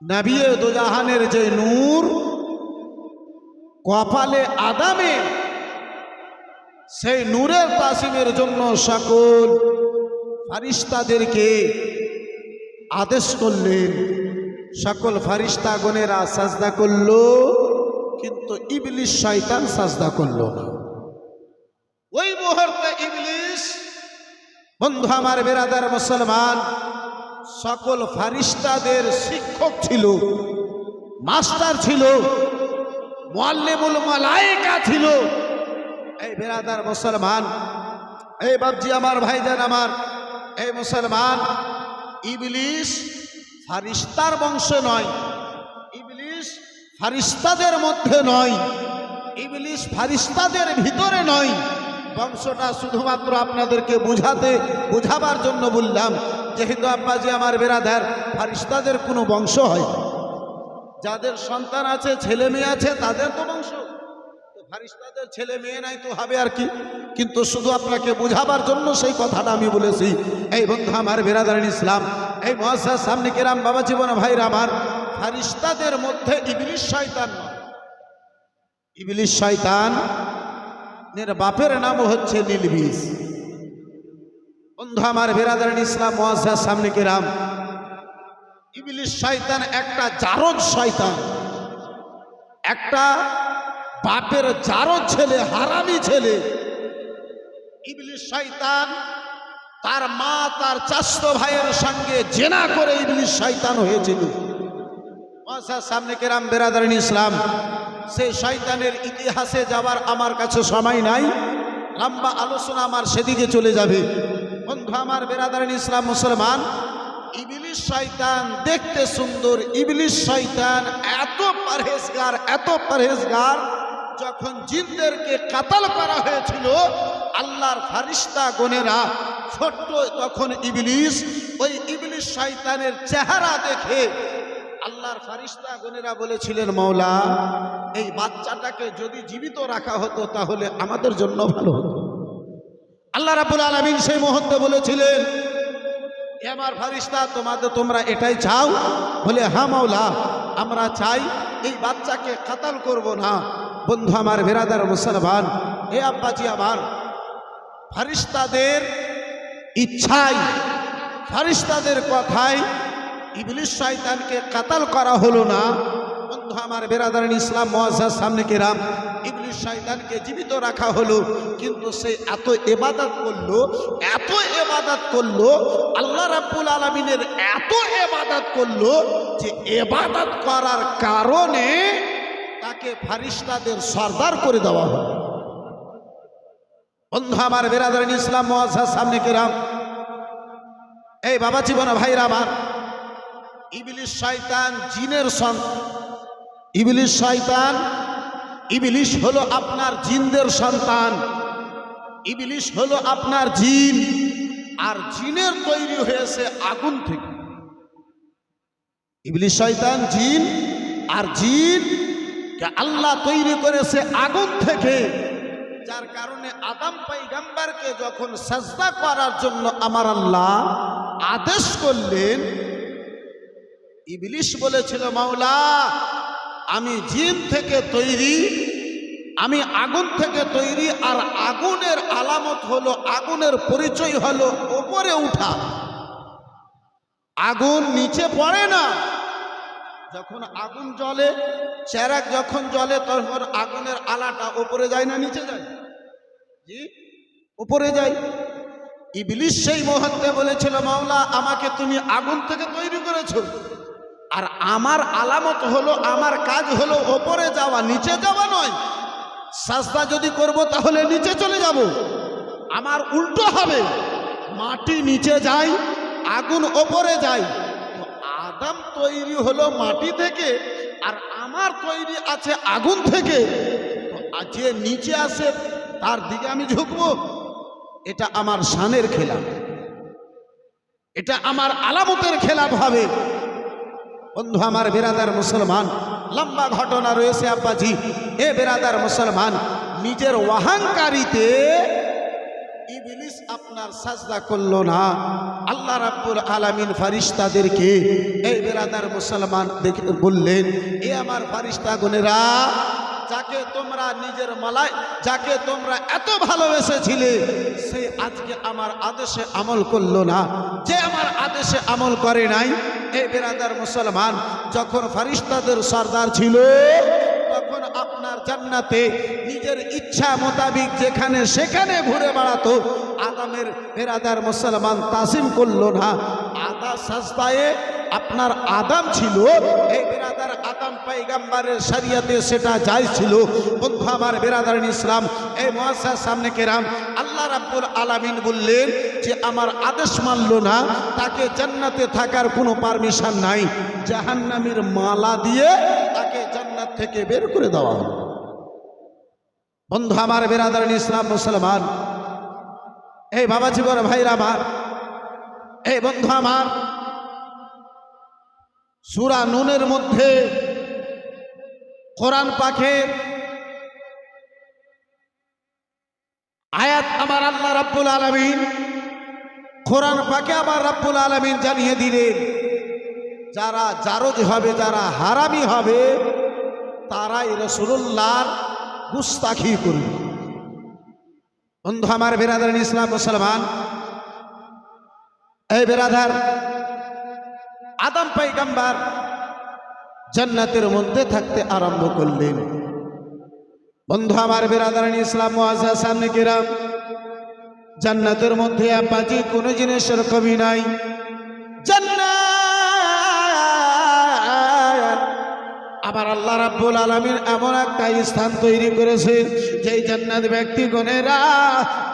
নবী দুজাহানের যে নূর কপালে আদমে, সেই নূরের তাজিমের জন্য সকল ফেরেশতাদেরকে আদেশ করলেন। সকল ফেরেশতাগণেরা সাজদা করল, কিন্তু ইবলিস শয়তান সাজদা করল না। ওই মুহূর্তে ইবলিস, বন্ধু আমার বিরাদার মুসলমান, সকল ফেরেশতাদের শিক্ষক ছিল, মাস্টার ছিল, মুআল্লিমুল মালায়েকা ছিল। এই বিরাদার মুসলমান, এই বাপজি আমার, ভাইজান আমার, এই মুসলমান, ইবলিস ফেরেশতার বংশ নয়, ইবলিস ফেরেশতাদের মধ্যে নয়, ইবলিস ফেরেশতাদের ভিতরে নয়। বংশটা শুধুমাত্র আপনাদেরকে বুঝাবার জন্য বললাম, যেহেতু আব্বাজি আমার বিরাদার, ফেরেশতাদের কোনো বংশ হয় না। যাদের সন্তান আছে, ছেলে মেয়ে আছে, তাদের তো বংশ। ফেরেশতাদের ছেলে মেয়ে নাই তো হবে আর কি? কিন্তু শুধু আপনাকে বুঝাবার জন্য সেই কথাটা আমি বলেছি। এই বন্ধু আমার বিরাদার ইসলাম, এই মুআজ্জাজ সামনে কেরাম, বাবা জীবন ভাইরা আমার, ফেরেশতাদের মধ্যে ইবলিস শয়তান নয়। ইবলিস শয়তান এর বাপের নাম হচ্ছে নীলবিষ। বন্ধু আমার বেরাদারান ইসলাম মুআজ্জাজ সামনে কিরাম, ইবলিস শয়তান একটা জারজ শয়তান, একটা বাপের জারজ ছেলে, হারামি ছেলে। ইবলিস শয়তান তার মা তার চাচতো ভাইয়ের সঙ্গে জেনা করে ইবলিস শয়তান হয়েছিল। মুআজ্জাজ সামনে কিরাম বেরাদারান ইসলাম, সেই শয়তানের ইতিহাসে যাবার আমার কাছে সময় নাই, লম্বা আলোচনা আমার সেদিকে চলে যাবে। বন্ধু আমার বেরাদারান ইসলাম মুসলমান, ইবলিস শয়তান দেখতে সুন্দর, ইবলিস শয়তান এত পরহেজগার, এত পরহেজগার, যখন জিনদেরকে কাতাল করা হয়েছিল আল্লাহর ফারিস্তা গণেরা ছোট্ট তখন ইবলিস, ওই ইবলিস শয়তানের চেহারা দেখে আল্লাহর ফারিস্তা গণেরা বলেছিলেন, মাওলা এই বাচ্চাটাকে যদি জীবিত রাখা হতো তাহলে আমাদের জন্য ভালো হতো। আল্লাহ রাব্বুল আলামিন সেই মুহূর্তে বলেছিলেন, এ আমার ফারিস্তা তোমরা এটাই চাও? বলে হ্যাঁ মাওলা, আমরা চাই এই বাচ্চাকে কাতাল করব না। বন্ধু আমার বেরাদার মুসলমান, এ আব্বাজি আমার, ফারিস্তাদের ইচ্ছায়, ফারিস্তাদের কথায় ইবলিস শয়তানকে কাতাল করা হলো না। বন্ধু আমার বেরাদারান ইসলাম মুআজ্জাজ সামনে কিরাম, ইবলিস শয়তানকে জীবিত রাখা হলো, কিন্তু সে এত ইবাদত করলো, এত ইবাদত করলো, আল্লাহ রাব্বুল আলামিনের এত ইবাদত করলো যে ইবাদত করার কারণে তাকে ফারিস্তাদের সরদার করে দেওয়া হলো। বন্ধু আমার বেরাদারান ইসলাম মুআজ্জাজ সামনে কিরাম, এই বাবা জীবন ভাইরা আমার, ইবলিস শয়তান জিনের সন্তান। ইবলিস শয়তান, ইবলিস হলো আপনার জিনদের সন্তান, ইবলিস হলো আপনার জিন, আর জিনের তৈরি হয়েছে আগুন থেকে। ইবলিস শয়তান জিন, আর জিন কে আল্লাহ তৈরি করেছে আগুন থেকে, যার কারণে আদম পয়গম্বরকে যখন সাজদা করার জন্য আমার আল্লাহ আদেশ করলেন, ইবলিস বলেছিল, মাওলা আমি জিন থেকে তৈরি, আমি আগুন থেকে তৈরি, আর আগুনের আলামত হলো, আগুনের পরিচয় হলো উপরে উঠা। আগুন নিচে পড়ে না। যখন আগুন জ্বলে, চেরাগ যখন জ্বলে, তখন আগুনের আলাটা উপরে যায় না নিচে যায়? জি, উপরে যায়। ইবলিস সেই মুহূর্তে বলেছিল, মাওলা আমাকে তুমি আগুন থেকে তৈরি করেছো, আর আমার আলামত হলো, আমার কাজ হলো ওপরে যাওয়া, নিচে যাওয়া নয়। সাজদা যদি করব তাহলে নিচে চলে যাব, আমার উল্টো হবে, মাটি নিচে যায়, আগুন ওপরে যায়। তো আদম তৈরি হলো মাটি থেকে, আর আমার তৈরি আছে আগুন থেকে। তো যে নিচে আসে তার দিকে আমি ঝুঁকবো? এটা আমার শানের খেলাফ, এটা আমার আলামতের খেলাফ হবে। বন্ধু আমার বেরাদার মুসলমান, লম্বা ঘটনা রয়েছে আব্বাজি। এ বেরাদার মুসলমান, নিজের অহংকারিতে ইবলিস আপনার সাজদা করলো না। আল্লাহ রাব্বুল আলামিন ফারিস্তাদেরকে, এই বেরাদার মুসলমান দেখে বললেন, এ আমার ফারিস্তাগণেরা, যাকে তোমরা নিজের মালায়, যাকে তোমরা এত ভালোবেসেছিলে, সে আজকে আমার আদেশে আমল করলো না। যে আমার আদেশে আমল করে নাই, এই বেরাদার মুসলমান, যখন ফারিস্তাদের সরদার ছিল, তখন আপনার জান্নাতে নিজের ইচ্ছা মোতাবিক যেখানে সেখানে ঘুরে বেড়াতো। আদমের বেরাদার মুসলমান তাসিম করলো না। আদা সাজদায়ে আপনার আদম ছিল, এই বেরাদার আদম পয়গম্বরের শরিয়তে সেটা জায়েজ ছিল। বন্ধু আমার বেরাদার ইসলাম, এই মুআজ্জাজ সামনে কেরাম, আল্লাহ রাব্বুল আলামিন বললেন যে আমার আদেশ মানল না, তাকে জান্নাতে থাকার কোনো পারমিশন নাই। জাহান্নামীর মালা দিয়ে তাকে জান্নাত থেকে বের করে দেওয়া হলো। বন্ধু আমার বেরাদার ইসলাম মুসলমান, এই বাবা জীবন ভাইরা আমার, এই বন্ধু আমার, সূরা নূনের মধ্যে কোরআন পাকের আয়াত আমার আল্লাহ রাব্বুল আলামিন, কোরআন পাকে আমার রাব্বুল আলামিন জানিয়ে দিলেন, যারা জারজ হবে, যারা হারামি হবে, তারাই রাসূলুল্লাহর গুস্তাখি করবে। বন্ধু আমার বেরাদার ইসলাম মুসলমান, এই বেরাদার আদম পয়গম্বর জান্নাতের মধ্যে থাকতে আরম্ভ করলেন। বন্ধু আমার বেরাদার ইসলাম মুআজ্জাজ সামনে কিরাম, জান্নাতের মধ্যে আপাজি কোনো জিনিসের কমি নাই। জান্নাত আবার আল্লাহ রাব্বুল আলামিন এমন একটা স্থান তৈরি করেছে যেই জান্নাত ব্যক্তিগণেরা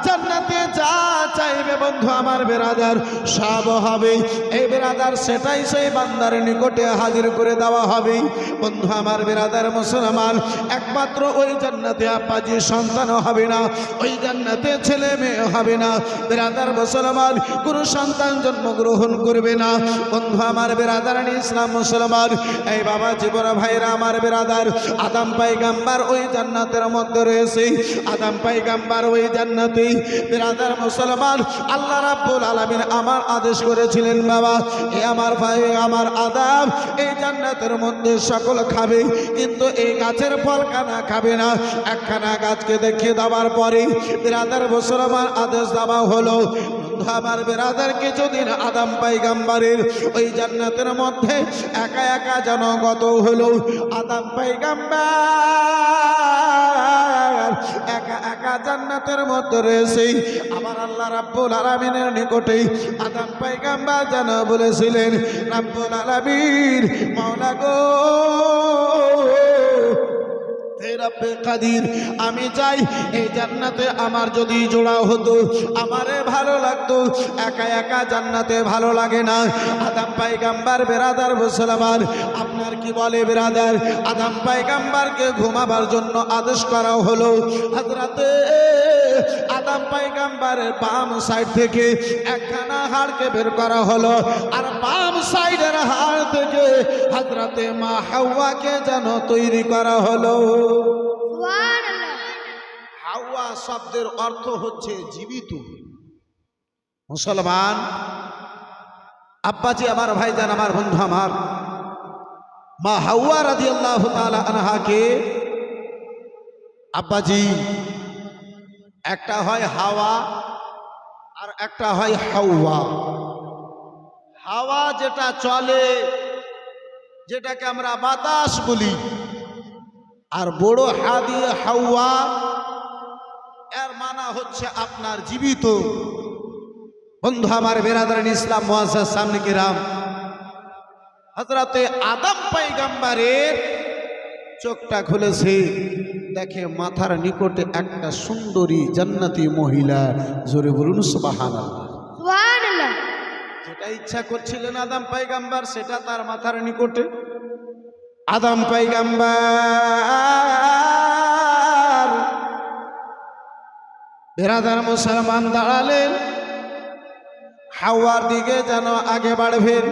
জান্নাতে যা চাইবে বন্ধু আমার বেরাদার সব হবে। এই বেরাদার সেটাই সেই বান্দার নিকটে হাজির করে দেওয়া হবে। বন্ধু আমার বেরাদার মুসলমান, একমাত্র ওই জান্নাতে আপাজি সন্তান হবে না, ওই জান্নাতে ছেলে মেয়ে হবে না। বেরাদার মুসলমান, কোনো সন্তান জন্মগ্রহণ করবে না। বন্ধু আমার বেরাদার ইসলাম মুসলমান, এই বাবা জীবন ভাইরা আমার বেরাদার, আদম পয়গম্বর ওই জান্নাতের মধ্যে রয়েছে। আদম পয়গম্বর ওই জান্নাতে বেরাদার মুসলমান, আল্লাহ রাব্বুল আলামিন আমার আদেশ করেছিলেন, বাবা এ আমার ভাই আমার আদম এই জান্নাতের মধ্যে সকল খাবে, কিন্তু এই গাছের ফল কানা খাবে না। একখানা গাছকে দেখিয়ে দেওয়ার পরে বেরাদার মুসলমান আদেশ দেওয়া হলো, আমার বেরাদার কিছুদিন আদম পয়গম্বরের ওই জান্নাতের মধ্যে একা একা যেন গত হলো। আদম পয়গম্বর একা একা জান্নাতের মধ্যে রয়েছে। আমার আল্লাহ রাব্বুল আলামিনের নিকটে আদম পয়গম্বর যেন বলেছিলেন, রাব্বুল আলামিন মাওলা গো, হে রব্বে কাদির, আমি চাই এই জান্নাতে আমার যদি জোড়া হতো আমারে ভালো লাগতো। একা একা জান্নাতে ভালো লাগে না। আদম পয়গম্বর বেরাদার মুসলমান, আপনার কি বলে বেরাদার, আদম পয়গম্বরকে ঘুমাবার জন্য আদেশ করা হলো। হযরতে আদম পয়গম্বরের বাম সাইড থেকে একখানা হাড়কে বের করা হলো, আর বাম সাইডের হাড় থেকে হযরতে মা হাওয়াকে যেন তৈরি করা হলো। সুবহানাল্লাহ। হাওয়া শব্দের অর্থ হচ্ছে জীবিত। মুসলমান আব্বাজি আমার ভাইজান আমার বন্ধু আমার, মা হাওয়া রাদিয়াল্লাহু তাআলা আনহাকে আব্বাজি একটা হয় হাওয়া আর একটা হয় হাওয়া। হাওয়া যেটা চলে, যেটাকে আমরা বাতাস বলি, আর বড় হা দিয়ে হাওয়া, এর মানা হচ্ছে আপনার জীবিত। বন্ধু আমার বেরাদার ইসলাম মুআজ্জাজ সামনে কিরাম, হযরতে আদম পয়গম্বরের চোখটা খুলেছে, দেখে মাথার নিকটে একটা সুন্দরী জান্নাতি মহিলা। জোরে বলুন সুবহানাল্লাহ। সুবহানাল্লাহ। যেটা ইচ্ছা করছিলেন আদম পয়গম্বর সেটা তার মাথার নিকটে। আদম পয়গম্বর বেরাদার মুসলমান দাঁড়ালেন, হাওয়ার দিকে যেন আগে বাড়বেন।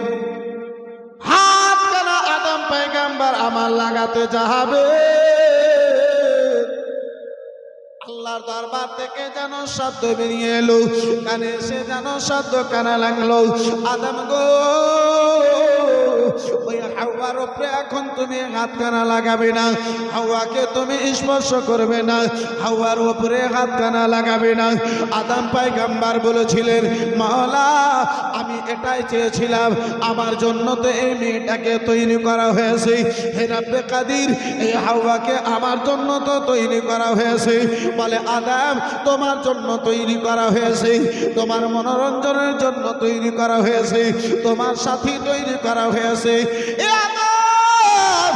হাত কেন আদম পয়গম্বর আমার লাগাতে যাবে, আল্লাহর দরবার থেকে যেন শব্দ বেরিয়ে এলো, কানে এসে যেন শব্দ কানে লাগলো, আদম গো, ওই হাওয়ার উপরে এখন তুমি হাত কানা লাগাবে না, হাওয়াকে তুমি স্পর্শ করবে না, হাওয়ার উপরে হাত কানা লাগাবে না। আদম পয়গম্বর বলেছিলেন, মাওলা আমি এটাই চেয়েছিলাম, আমার জন্য তো এই মেয়েটাকে তৈরি করা হয়েছে। হে রব্বে কাদির, এই হাওয়াকে আমার জন্য তো তৈরি করা হয়েছে। বলে আদম তোমার জন্য তৈরি করা হয়েছে, তোমার মনোরঞ্জনের জন্য তৈরি করা হয়েছে, তোমার সাথী তৈরি করা হয়েছে। এ আদম,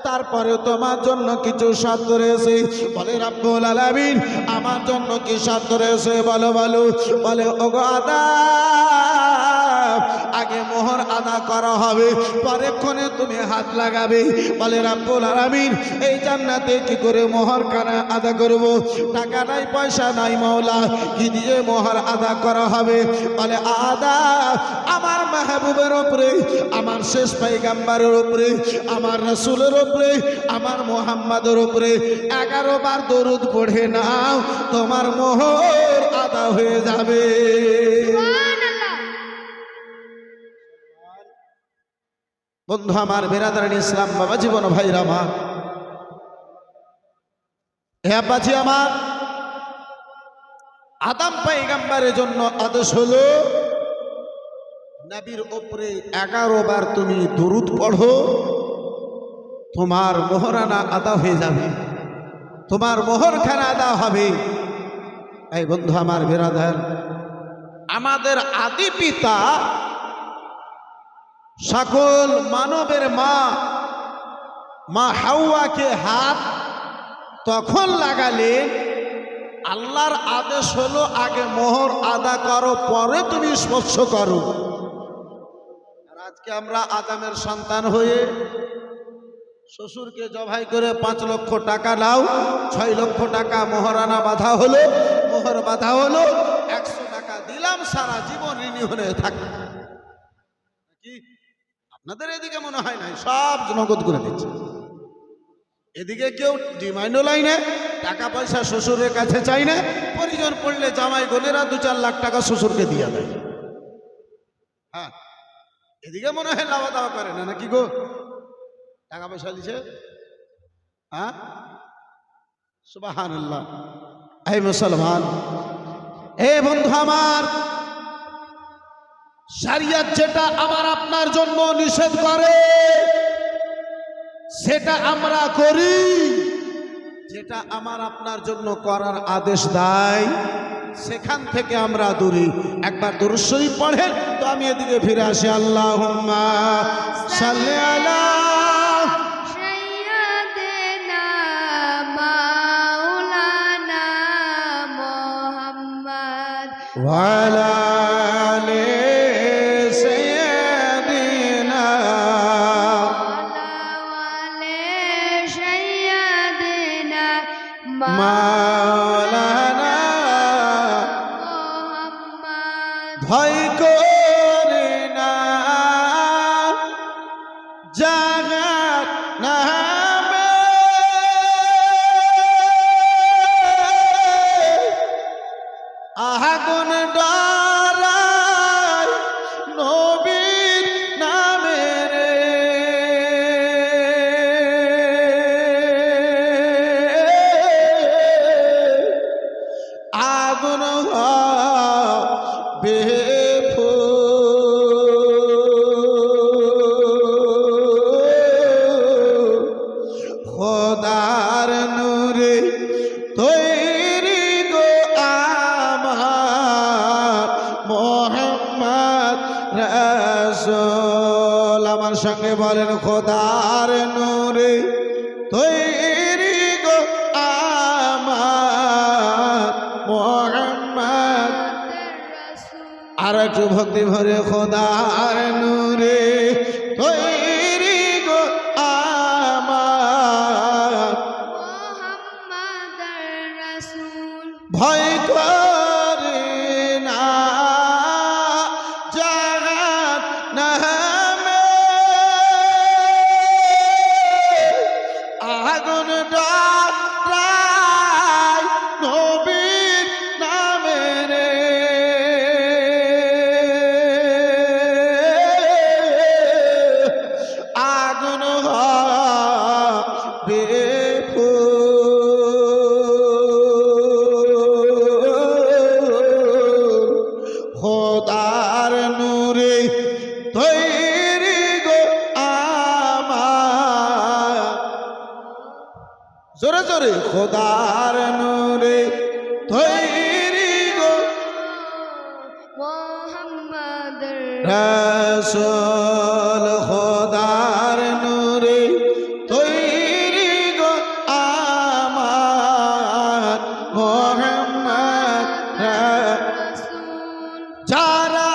তারপরে তোমার জন্য কিছু শর্ত রয়েছে। বলে রাব্বুল আলামিন আমার জন্য কি শর্ত রয়েছে বলো বলো। বলে ওগো আদম, আগে মোহর আদা করা হবে, পরেক্ষণে তুমি হাত লাগাবে। বলে রাব্বুল আলামিন এই জান্নাতে কি করে মোহর কানা আদা করব, টাকা নাই পয়সা নাই মাওলা, কি দিয়ে মোহর আদা করা হবে। বলে আদম আমার মাহবুবের উপরে, আমার শেষ পয়গম্বরের উপরে, আমার রাসূলের উপরে, আমার মুহাম্মাদের উপরে 11 বার দরুদ পড়ে নাও, তোমার মোহর আদা হয়ে যাবে। সুবহানাল্লাহ। বন্ধু আমার বেরাদার ইসলাম বাবা জীবন ভাইরা আমার, হে আব্বাজি আমার, আদম পয়গম্বরের জন্য আদেশ হলো নবীর উপরে 11 বার তুমি দুরূদ পড়ো, তোমার মোহরানা আদা হয়ে যাবে, তোমার মোহরখানা আদা হবে। এই বন্ধু আমার বিরাদার, আমাদের আদি পিতা সকল মানবের মা হাওয়াকে হাত তখন লাগালেন, আল্লাহর আদেশ হলো আগে মোহর আদা করো, পরে তুমি স্পর্শ করো। আর আজকে আমরা আদমের সন্তান হয়ে শ্বশুরকে জবাই করে 5 লক্ষ টাকা নাও, 6 লক্ষ টাকা মোহরানা বাঁধা হলো, মোহর বাঁধা হলো, 100 টাকা দিলাম, সারা জীবন ঋণী হয়ে থাকবে। কি আপনাদের এদিকে মনে হয় নাই? সব নগদ করে দিচ্ছে। এদিকে কেউ ডিমান্ডও লাইনে টাকা পয়সা শ্বশুরের কাছে চাই না, পরিজন পড়লে জামাই বোনেরা 2-4 লাখ টাকা শ্বশুরকে দিয়ে দেয়। হ্যাঁ, এদিকে মনে হয় লাভা দাওয়া করে না, নাকি গো? টাকা পয়সা দিছে। হ্যাঁ, সুবহানাল্লাহ। এই মুসলমান, এই বন্ধু আমার, শরিয়ত যেটা আমার আপনার জন্য নিষেধ করে সেটা আমরা করি, যেটা আমার আপনার জন্য করার আদেশ দেয় সেখান থেকে আমরা দূরে। একবার দুরূদ শরীফ পড়েন তো আমি এদিকে ফিরে আসি। আল্লাহুম্মা সাল্লি আলা সাইয়্যিদিনা মাওলানা মুহাম্মদ ওয়া আলা আলি সাইয়্যিদিনা সাইয়্যিদিনা মাওলানা। মুহাম্মদ ভয় করে না জাগাত নামে, আগুন ডরায় নবীর নামে রে, আগুন হবে খোদার নূরে তৈরি গো আমার মোহাম্মদ রাসূল। আমার সঙ্গে বলেন, খোদার নূরে তৈরি গো আমার মোহাম্মদ। রাসূল আর একটু ভক্তি ভরে, খোদার নূরে তৈরি গো আমার মুহাম্মদ রাসূল। ভয় করে না জাগাত নামে, আগুন ডরায় নবীর নামে রে, আগুন হবে খোদার নূরে তৈরি গো আমার। জোরে জোরে, খোদার নূরে তৈরি গো মুহাম্মদ রাসূল। খোদার নূরে তৈরি গো আমার মোহাম্মদ রাসূল। যারা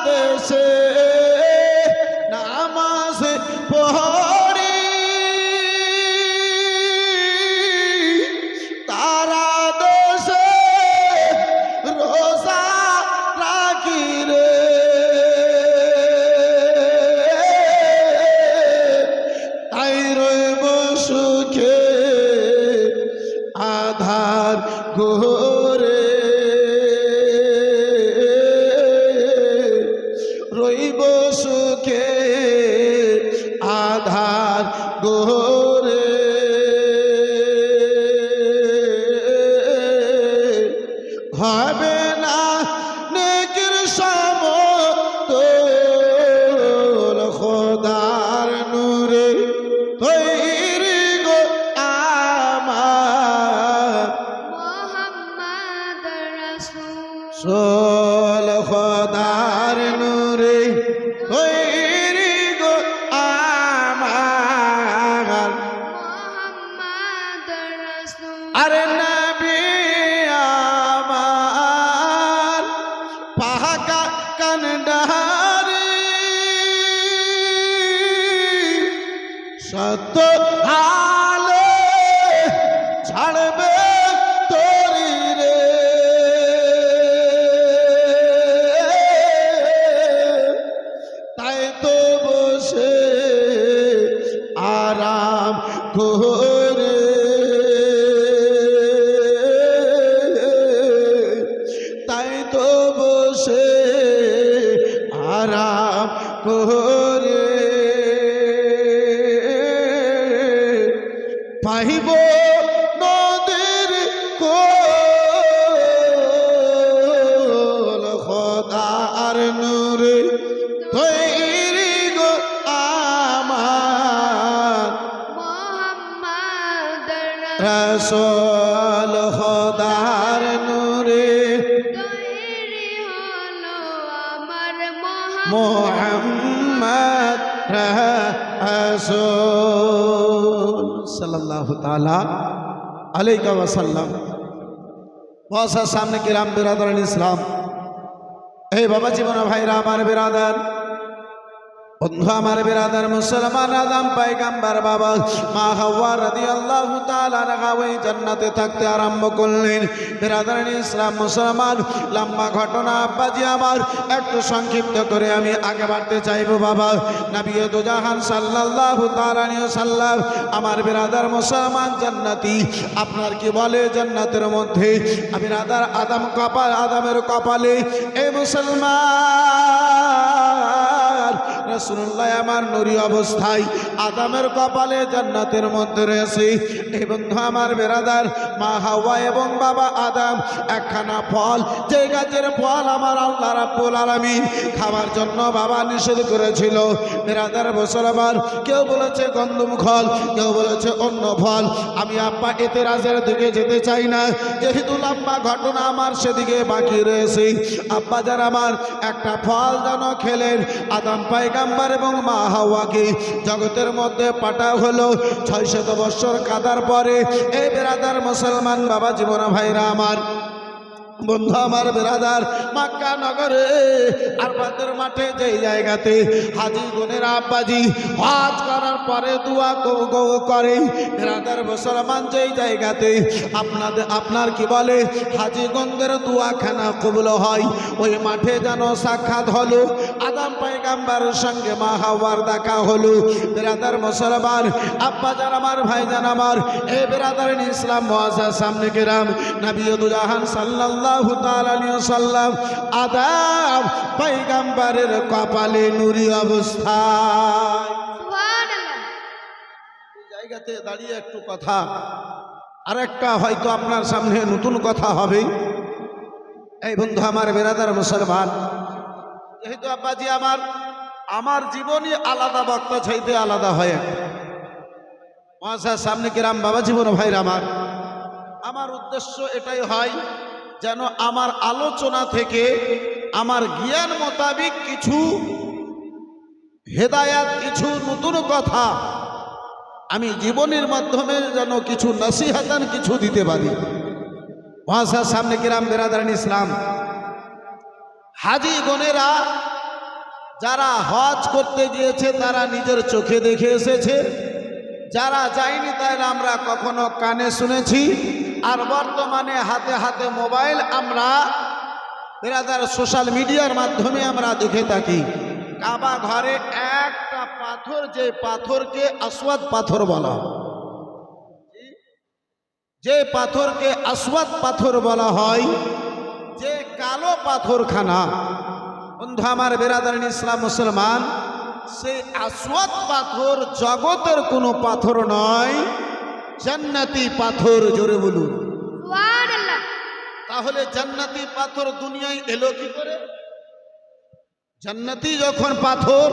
দেশে নামাজ পড়ি তারা দেশে রোজা রাখি রে, তাই রইব সুখে আধার গোরে, রইব সুখে আধার গোরে। হবে সোল খোদার নূরে তৈরি গো আমার মোহাম্মদ রাসূল আরে নবী আমার পাহাকা কান্ডারি সত্য আলো ছাড়বে তোরি রে তাই তো বসে আরাম করে তাই তো বসে আরাম করে পাইব নদীর কোল খোদার নূরে তৈরি গো আমার মোহাম্মদ রাসূল খোদার নূরে তৈরি হলো আমার মোহাম্মদ রাসূল সাল্লাল্লাহু তাআলা আলাইহি ওয়াসাল্লাম। बहुत सामने किराम बिरादर इस्लाम हे बाबा जीवन भाईरा हमारे बिरादर बंधु हमारे बिरादर मुसलमान आदम पैगंबर बाबा मा हव्वा রাদিয়াল্লাহু তাআলা আনহা ওই জান্নাতে থাকতে আরম্ভ করলেন। বিরাদর ইসলাম মুসলমান লম্বা ঘটনা আব্বাজি আমার একটু সংক্ষিপ্ত করে আমি আগে বাড়তে চাইবো বাবা। নবী দু জাহান সাল্লাল্লাহু তাআলা আলাইহি ওয়াসাল্লাম আমার বিরাদর মুসলমান জান্নাতি আপনার কি বলে জান্নাতের মধ্যে বিরাদর আদমের কপালে এই মুসলমান রাসূলুল্লাহ আমার নূরি অবস্থায় আদমের কপালে জান্নাতের মধ্যে রয়েছে। এই বন্ধু আমার বিরাদার মা হাওয়া এবং বাবা আদম একখানা ফল যে গাছের ফল আমার আল্লাহ রাব্বুল আলামিন খাবার জন্য বাবা নিষেধ করেছিল। বিরাদার মুসলমান কেউ বলেছে গন্ধম ফল, কেউ বলেছে অন্য ফল। আমি আব্বা এতেরাজের দিকে যেতে চাই না, যেহেতু লম্বা ঘটনা আমার সেদিকে বাকি রয়েছে। আব্বা যারা আমার একটা ফল যেন খেলেন আদম পয়গম্বর এবং মা হাওয়াকে জগতের মধ্যে পাঠা হলো 600 বছর কাদার পরে। এই বিরাদার মুসলমান বাবা জীবন ভাইরা আমার বন্ধু আমার বিরাদার মক্কা নগরে আরফাতের মাঠে যেই জায়গাতে হাজী গুনের আব্বাজি হজ করার পরে দোয়া গৌ করে বিরাদার মুসলমান যেই জায়গাতে আপনার কি বলে হাজী গণদের দোয়াখানা কবুল হয় ওই মাঠে যেন সাক্ষাৎ হলো আদম পয়গম্বরের সঙ্গে মা হাওয়ার দেখা হলো। বিরাদার মুসলমান আব্বা যান আমার ভাই যান আমার এই বিরাদার ইসলাম মুআজ্জাজ সামনে কিরাম নবী দু জাহান সাল্লাল্লাহু তাআলা আলাইহি ওয়াসাল্লাম আদম পয়গম্বরের কপালে নূরি অবস্থায় সুবহানাল্লাহ। এই জায়গাতে দাঁড়িয়ে একটু কথা আরেকটা হয়তো আপনার সামনে নতুন কথা হবে। এই বন্ধু আমার বিরাদার মুসলমান যেহেতু আব্বাজি আমার জীবনই আলাদা বক্তা চাইতে আলাদা হয় মুআজ্জাজ সামনে কিরাম বাবা জীবন ভাইরা আমার উদ্দেশ্য এটাই হয় যেন আমার আলোচনা থেকে আমার জ্ঞান মোতাবিক কিছু হেদায়াত কিছু নতুন কথা আমি জীবনের মাধ্যমে যেন কিছু নসিহতান কিছু দিতে পারি। মুআজ্জাজ সামনে কিরাম বিরাদারান ইসলাম হাজী গণেরা যারা হজ করতে গিয়েছে তারা নিজের চোখে দেখে এসেছে, যারা যায়নি তাহলে আমরা কখনো কানে শুনেছি, আর বর্তমানে হাতে হাতে মোবাইল আমরা বিরাদার সোশ্যাল মিডিয়ার মাধ্যমে আমরা দেখে থাকি। কাবা ঘরে একটা পাথর যে পাথরকে আসওয়াদ পাথর বলা, যে পাথরকে আসওয়াদ পাথর বলা হয়, যে কালো পাথরখানা বন্ধু আমার বিরাদারান ইসলাম মুসলমান সেই আসওয়াদ পাথর জগতের কোনো পাথর নয়, জান্নাতি পাথর। জোরে বলুন সুবহানাল্লাহ। তাহলে জান্নাতি পাথর দুনিয়ায় এলো কি করে? জান্নাতি যখন পাথর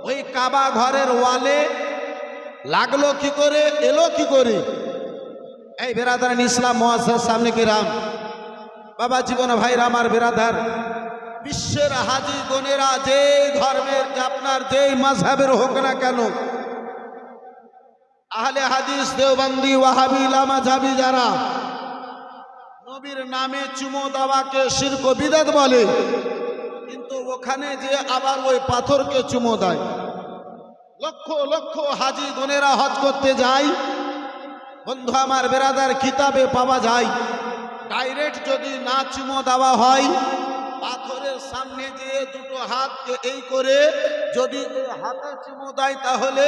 ওই কাবা ঘরের ওয়ালে লাগলো কি করে, এলো কি করে? এই বিরাদারান ইসলাম মুআজ্জাজ সামনে কিরাম বাবা জীবন ভাইরা আমার বেরাদার, বিশ্বের হাজি গনেরা যে ধর্মের আপনার যেই মাযহাবের হোক না কেন, আহলে হাদিস দেওবন্দি ওয়াহাবি লামাযহাবি যারা নবীর নামে চুমো দেওয়াকে শিরক ও বিদআত বলে, কিন্তু ওখানে যে আবার ওই পাথরকে চুমো দেয়। লক্ষ লক্ষ হাজি গনেরা হজ করতে যায়, বন্ধু আমার বেরাদার, কিতাবে পাওয়া যায় ডাইরেক্ট যদি না চুমো দেওয়া হয়, পাথরের সামনে দিয়ে দুটো হাতকে এই করে যদি ওই হাতে চুমো দেয়, তাহলে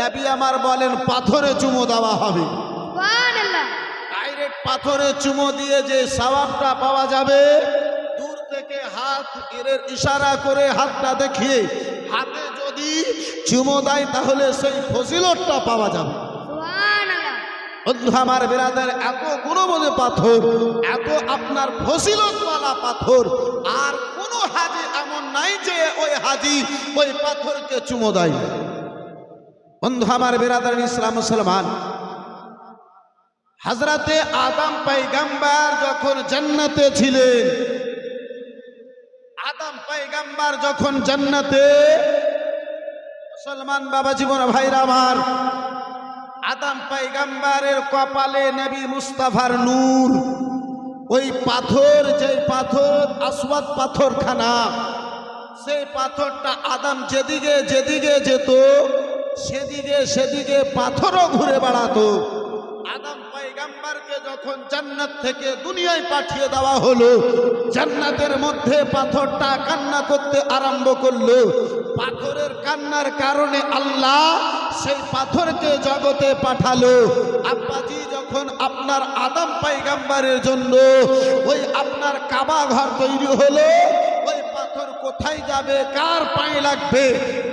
নবী আমার বলেন পাথরে চুমো দেওয়া হবে। সুবহানাল্লাহ। ডাইরেক্ট পাথরে চুমো দিয়ে যে সওয়াবটা পাওয়া যাবে, দূর থেকে হাত এর ইশারা করে হাতটা দেখিয়ে হাতে যদি চুমো দেয়, তাহলে সেই ফজিলতটা পাওয়া যাবে। সুবহানাল্লাহ। বন্ধু আমার বেরাদার, এত গুণময় পাথর, এত আপনার ফজিলতওয়ালা পাথর, আর কোন হাজি এমন নাই যে ওই হাজি ওই পাথরকে চুমো দেয়। বন্ধু আমার বেরাদার ইসলাম মুসলমান, হযরতে আদম পয়গম্বর যখন জান্নাতে ছিলেন, আদম পয়গম্বর যখন জান্নাতে, মুসলমান বাবা জীবন ভাইরা আমার, আদম পয়গম্বরের কপালে নবী মুস্তাফার নূর, ওই পাথর, যেই পাথর আসওয়াদ পাথরখানা, সেই পাথরটা আদম যেদিকে যেদিকে যেত, সেদিকে সেদিকে পাথরও ঘুরে বেড়াতো। আদম পয়গম্বরকে যখন জান্নাত থেকে দুনিয়ায় পাঠিয়ে দেওয়া হলো, জান্নাতের মধ্যে পাথরটা কান্না করতে আরম্ভ করলো। পাথরের কান্নার কারণে আল্লাহ সেই পাথরকে জগতে পাঠালো। আব্বাজি যখন আপনার আদম পয়গম্বরের জন্য ওই আপনার কাবা ঘর তৈরি হলো, ওই পাথর কোথায় যাবে, কার পায়ে লাগবে?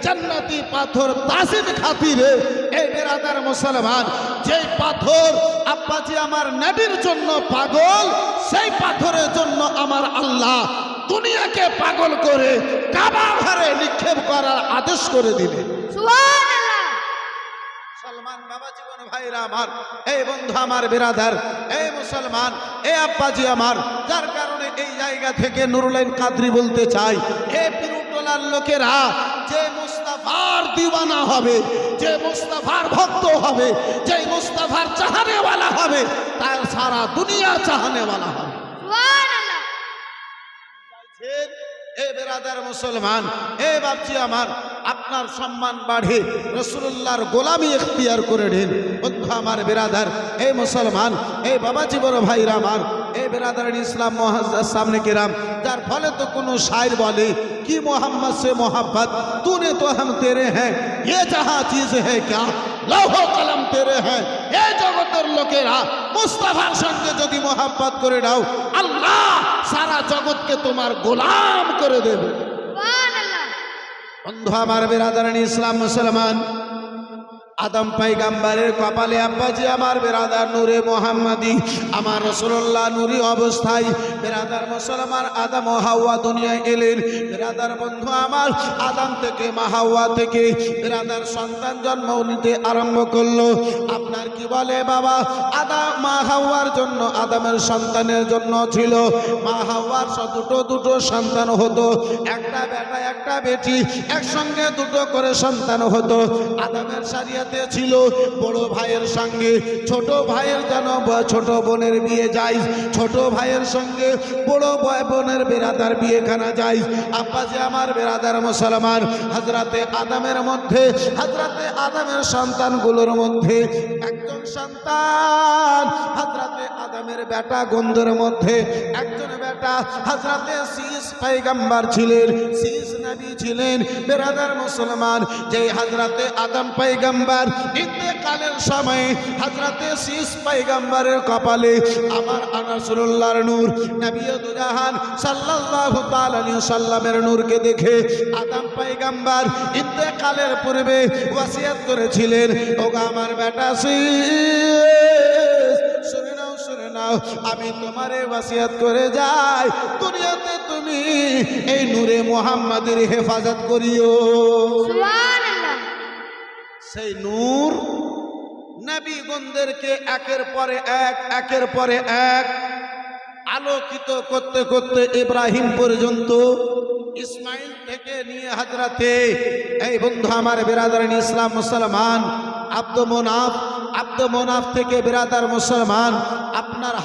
জান্নাতি পাথর তাসিদ খাতিরে। এই বেরাদার মুসলমান, যেই পাথর আব্বাজি আমার নবীর জন্য পাগল, সেই পাথরের জন্য আমার আল্লাহ দুনিয়াকে পাগল করে কাবা ঘরে নিক্ষেপ করার আদেশ করে দিলেন। সুবহানাল্লাহ। মুসলমান বাবা জীবন ভাইরা আমার, এই বন্ধু আমার বেরাদার, এই মুসলমান, এই আব্বাজি আমার, যার কারণে এই জায়গা থেকে নুরুল আইন কাদরি বলতে চাই, হে পিরুটলার লোকেরা, যে মুস্তাফার দিওয়ানা হবে, যে মুস্তাফার ভক্ত হবে, যে মুস্তাফার চাহনেওয়ালা হবে, তার সারা দুনিয়া চাহনেওয়ালা হবে। সুবহানাল্লাহ। এ বেরাদার মুসলমান, এ বাপজি আমার, আপনার সম্মান বাড়ে, রাসূলুল্লাহর গোলামি ইখতিয়ার করে নিন। বন্ধু আমার বেরাদার, এই মুসলমান, এই বাবা জীবন ভাইরা আমার, এই বেরাদার ইসলাম মুআজ্জাজ সামনে কিরাম, যার ফলে তো কোনো শায়ের বলে कि मोहम्मद से मोहब्बत तूने तो हम तेरे हैं, ये जहां चीज है क्या लौह कलम तेरे हैं। এই জগতের লোকেরা মুস্তাফার সঙ্গে যদি মোহাব্বত করে নাও, আল্লাহ সারা জগৎকে তোমার গোলাম করে দেবে। সুবহানাল্লাহ। বন্ধু আমার বেরাদারান ইসলাম মুসলমান, আদম পয়গম্বরের কপালে আব্বাজি আমার বেরাদার নূরে মোহাম্মদী, আমার রাসূলুল্লাহ নূরি অবস্থায় বেরাদার মুসলমান আদম ও হাওয়া দুনিয়ায় এলেন। বেরাদার বন্ধু আমার, আদম থেকে মা হাওয়া থেকে বেরাদার সন্তান জন্ম নিতে আরম্ভ করলো। আপনার কি বলে বাবা, আদম মা হাওয়ার জন্য, আদমের সন্তানের জন্য ছিল, মা হাওয়ার দুটো সন্তান হতো, একটা বেটা একটা বেটি, একসঙ্গে দুটো করে সন্তান হতো। আদমের শরিয়তে ছিল বড় ভাইয়ের সঙ্গে ছোট ভাইয়ের যেন ছোট বোনের বিয়ে যায়, ছোট ভাইয়ের সঙ্গে বড় বোনের বেরাদার বিয়েখানা যায়। আব্বাজি আমার বেরাদার মুসলমান, হযরতে আদমের মধ্যে, হযরতে আদমের সন্তানগুলোর মধ্যে একজন সন্তান হযরতে আদমের বেটা গন্ধের মধ্যে একজন বেটা হযরতে শীস পয়গম্বর ছিলেন, শীস নবী ছিলেন। বেরাদার মুসলমান, যেই হযরতে আদম পয়গম্বর ইন্তেকালের সময় হযরতে শীস পয়গম্বরের কপালে আমার রাসূলুল্লাহর নূর, নবী দুজাহান সাল্লাল্লাহু তাআলা আলাইহি ওয়াসাল্লামের নূরকে দেখে আদম পয়গম্বর ইন্তেকালের পূর্বে ওয়াসিয়ত করেছিলেন, ওগো আমার বেটা শীস, শুনে নাও, আমি তোমারে ওয়াসিয়ত করে যাই, দুনিয়াতে তুমি এই নূরে মুহাম্মাদের হেফাজত করিও। সুবহানাল্লাহ। সেই নূর নবীগণদেরকে একের পরে এক আলোকিত করতে করতে ইব্রাহিম পর্যন্ত, ইসমাইল থেকে নিয়ে হাজরাতে এই বন্ধু আমার বিরাদারিন ইসলাম মুসলমান আব্দ মোনাফ থেকে বিরাদার মুসলমান আপনার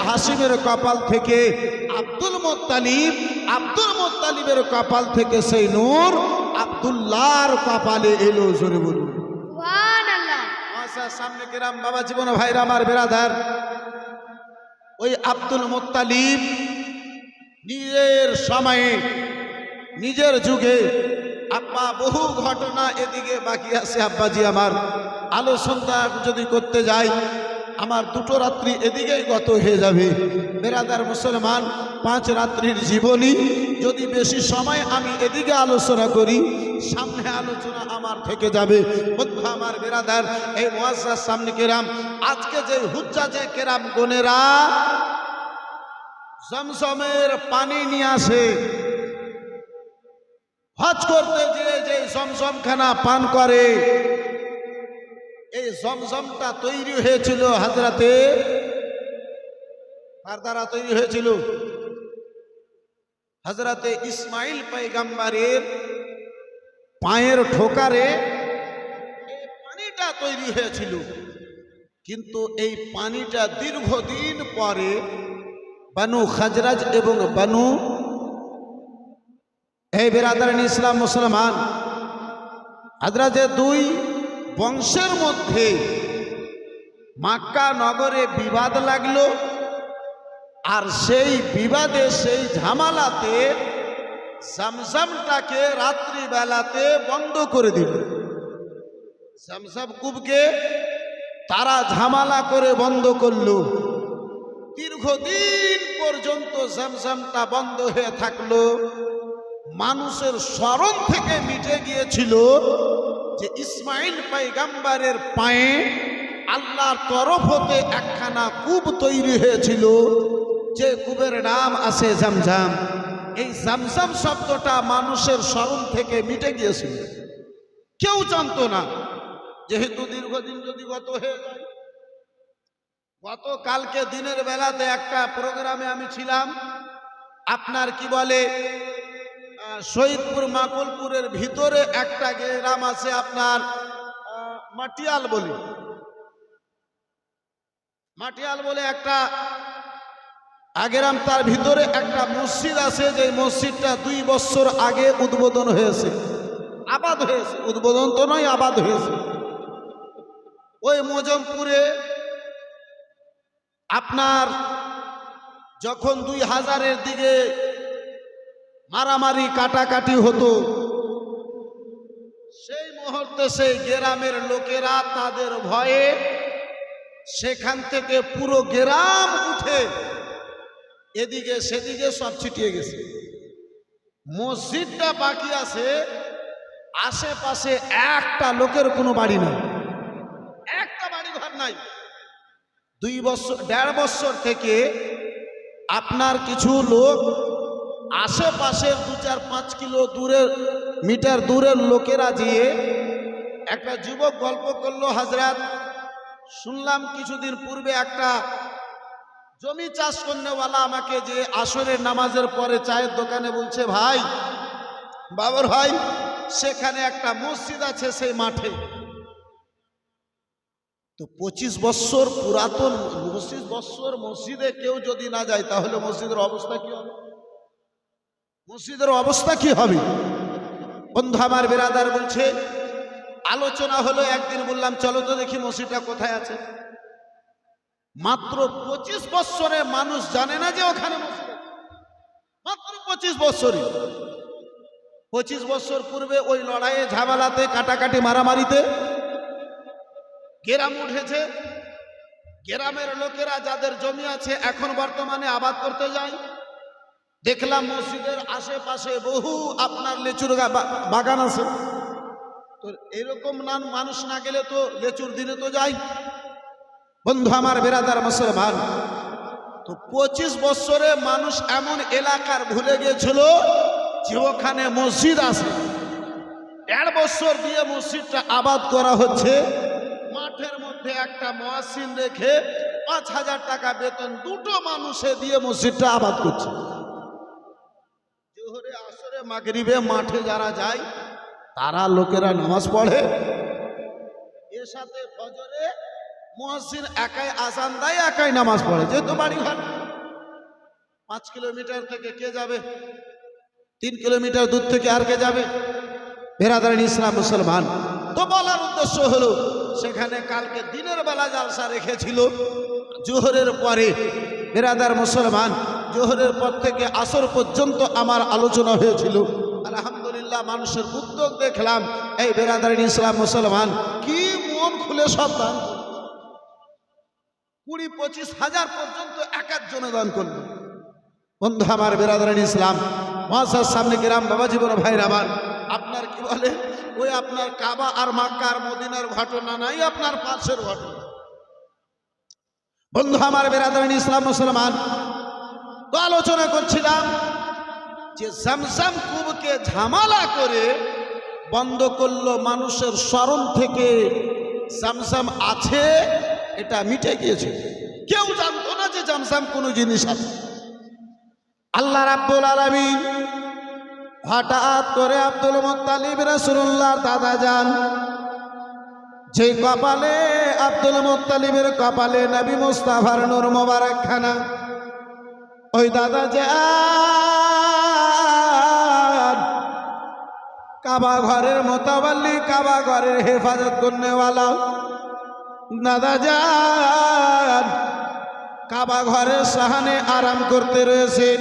হাসিমের কপাল থেকে আব্দুল মুত্তালিবের কপাল থেকে সেই নূর আব্দুল্লাহর কপালে এলো। জোরে বলুন সুবহানাল্লাহ। সামনে কিরাম বাবা জীবন ভাইরা আমার বিরাদার, ওই আব্দুল মুত্তালিব নিজের সময়ে নিজের যুগে আব্বা বহু ঘটনা এদিকে বাকি আছে আব্বাজি আমার, আলোচনা যদি করতে যাই আমার 2 রাত্রি এদিকেই গত হয়ে যাবে। বেরাদার মুসলমান 5 রাত্রির জীবনী, যদি বেশি সময় আমি এদিকে আলোচনা করি সামনে আলোচনা আমার থেকে যাবে। বন্ধু আমার বেরাদার, এই মুআজ্জাজ সামনে কেরাম, আজকে যে হুজ্জাজে কেরাম গোনেরা জমজমের পানি নিয়ে আসে, হজ করতে গিয়ে যে জমজমখানা পান করে, এই জমজমটা তৈরি হয়েছিল হাজরাতে কার দ্বারা তৈরি হয়েছিল? হাজরাতে ইসমাইল পয়গম্বরের পায়ের ঠোকারে এই পানিটা তৈরি হয়েছিল। কিন্তু এই পানিটা দীর্ঘদিন পরে বানু খাজরাজ এবং বানু এই বিরাদারিন ইসলাম মুসলমান হাজরাতে 2 বংশের মধ্যে মক্কা নগরে বিবাদ লাগলো, আর সেই বিবাদে সেই ঝামেলাতে জমজমটাকে রাত্রিবেলাতে বন্ধ করে দিল। জমজম কূপকে তারা ঝামেলা করে বন্ধ করলো। দীর্ঘদিন পর্যন্ত জমজমটা বন্ধ হয়ে থাকলো। মানুষের স্মরণ থেকে মিটে গিয়েছিল যে ইসমাইল পয়গম্বরের পায়ে আল্লাহর তরফ হতে একখানা কূপ তৈরি হয়েছিল, যে কূপের নাম আছে জমজম। এই জমজম শব্দটা মানুষের স্মরণ থেকে মিটে গিয়েছিল, কেউ জানতো না। যেহেতু দীর্ঘদিন যদি গত হয়ে যায়, গতকালকে দিনের বেলাতে একটা প্রোগ্রামে আমি ছিলাম, আপনার কি বলে শহীদপুর মাকলপুরের ভিতরে একটা গ্রাম আছে আপনার মাটিয়াল বলে একটা গ্রাম, তার ভিতরে একটা মসজিদ আছে, যে মসজিদটা 2 বছর আগে উদ্বোধন হয়েছে, আবাদ হয়েছে, উদ্বোধন তো নয় আবাদ হয়েছে। ওই মজমপুরে আপনার যখন 2000-এর দিকে মারামারি কাটাকাটি হতো, সেই মুহূর্তে সেই গ্রামের লোকেরা তাদের ভয়ে সেখান থেকে পুরো গ্রাম উঠে এদিকে সেদিকে সব ছিটিয়ে গেছে। মসজিদটা বাকি আছে, আশেপাশে একটা লোকের কোনো বাড়ি নাই, একটা বাড়ি ঘর নাই। 1.5 বছর থেকে আপনার কিছু লোক আশেপাশের 2-4-5 কিলো মিটার দূরের লোকেরা গিয়ে একটা যুবক গল্প করলো, হাজরাত শুনলাম কিছুদিন পূর্বে একটা জমি চাষ করনেওয়ালা আমাকে যে আসরের নামাজের পরে চায়ের দোকানে বলছে, ভাই বাবর ভাই সেখানে একটা মসজিদ আছে সেই মাঠে। তো 25 বছর পুরাতন মসজিদে কেউ যদি না যায় তাহলে মসজিদের অবস্থা কি হবে? মসজিদের অবস্থা কি হবে? বন্ধু আমার বিরাদার বলছে, আলোচনা হলো, একদিন বললাম চলো তো দেখি মসজিদটা কোথায় আছে। মাত্র 25 বছরে মানুষ জানে না যে ওখানে মসজিদ আছে, মাত্র 25 বছরে। 25 বছর পূর্বে ওই লড়াইয়ে ঝামেলাতে কাটাকাটি মারামারিতে গ্রাম উঠেছে। গ্রামের লোকেরা যাদের জমি আছে এখন বর্তমানে আবাদ করতে যায়। দেখলাম মসজিদের আশেপাশে বহু আপনার লেচুর বাগান আছে। তো এরকম মানুষ না গেলে তো লেচুর দিনে তো যাই। বন্ধু আমার বিরাদার মুসলমান, তো 25 বছরে মানুষ এমন এলাকার ভুলে গিয়েছিল যে ওখানে মসজিদ আছে। 1.5 বছর দিয়ে মসজিদটা আবাদ করা হচ্ছে। মাঠের মধ্যে একটা মুয়াজ্জিন রেখে 5,000 টাকা বেতন দুটো মানুষে দিয়ে মসজিদটা আবাদ করছে। জোহরে আসরে মাগরিবে মাঠে যারা যায় তারা লোকেরা নামাজ পড়ে, এর সাথে ফজরে মুয়াজ্জিন একাই আযান দেয়, একাই নামাজ পড়ে। যেহেতু বাড়ি ঘর 5 কিলোমিটার থেকে কে যাবে, 3 কিলোমিটার দূর থেকে আর কে যাবে? বেরাদারিন ইসলাম মুসলমান। তো বলার উদ্দেশ্য হলো সেখানে কালকে দিনের বেলা জালসা রেখেছিল জোহরের পরে। বেরাদার মুসলমান, জোহরের পর থেকে আসর পর্যন্ত আমার আলোচনা হয়েছিল। আলহামদুলিল্লাহ মানুষের উদ্যোগ দেখলাম। এই বেরাদারিন ইসলাম মুসলমান কি মন খুলে সব দান, 20-25 হাজার পর্যন্ত এক একজনে দান করলো। বন্ধু আমার, বেরাদারিন ইসলাম মহাশার সামনে গ্রাম বাবা জীবন ভাইয়ের আমার, আপনার কি বলে ওই আপনার কাবা আর মক্কা আর মদিনার ঘটনা নাই, আপনার পাশের ঘটনা। বন্ধু আমার, বেরাদারিন ইসলাম মুসলমান, তো আলোচনা করছিলাম যে জামজাম কূপকে ঝামেলা করে বন্ধ করলো, মানুষের স্মরণ থেকে জামজাম আছে এটা মিটে গিয়েছে। কেউ জানতো না যে জামজাম কোনো জিনিস আছে। আল্লাহ রাব্বুল আলামিন হঠাৎ করে আব্দুল মুত্তালিব রাসূলুল্লাহর দাদা যান, যে কপালে আব্দুল মুত্তালিবের কপালে নবী মুস্তাফার নূর মোবারক খানা, ওই দাদা যান কাবা ঘরের মোতাবাল্লি, কাবা ঘরের হেফাজত করনেওয়ালা দাদা যান কাবা ঘরের সাহানে আরাম করতে রয়েছেন।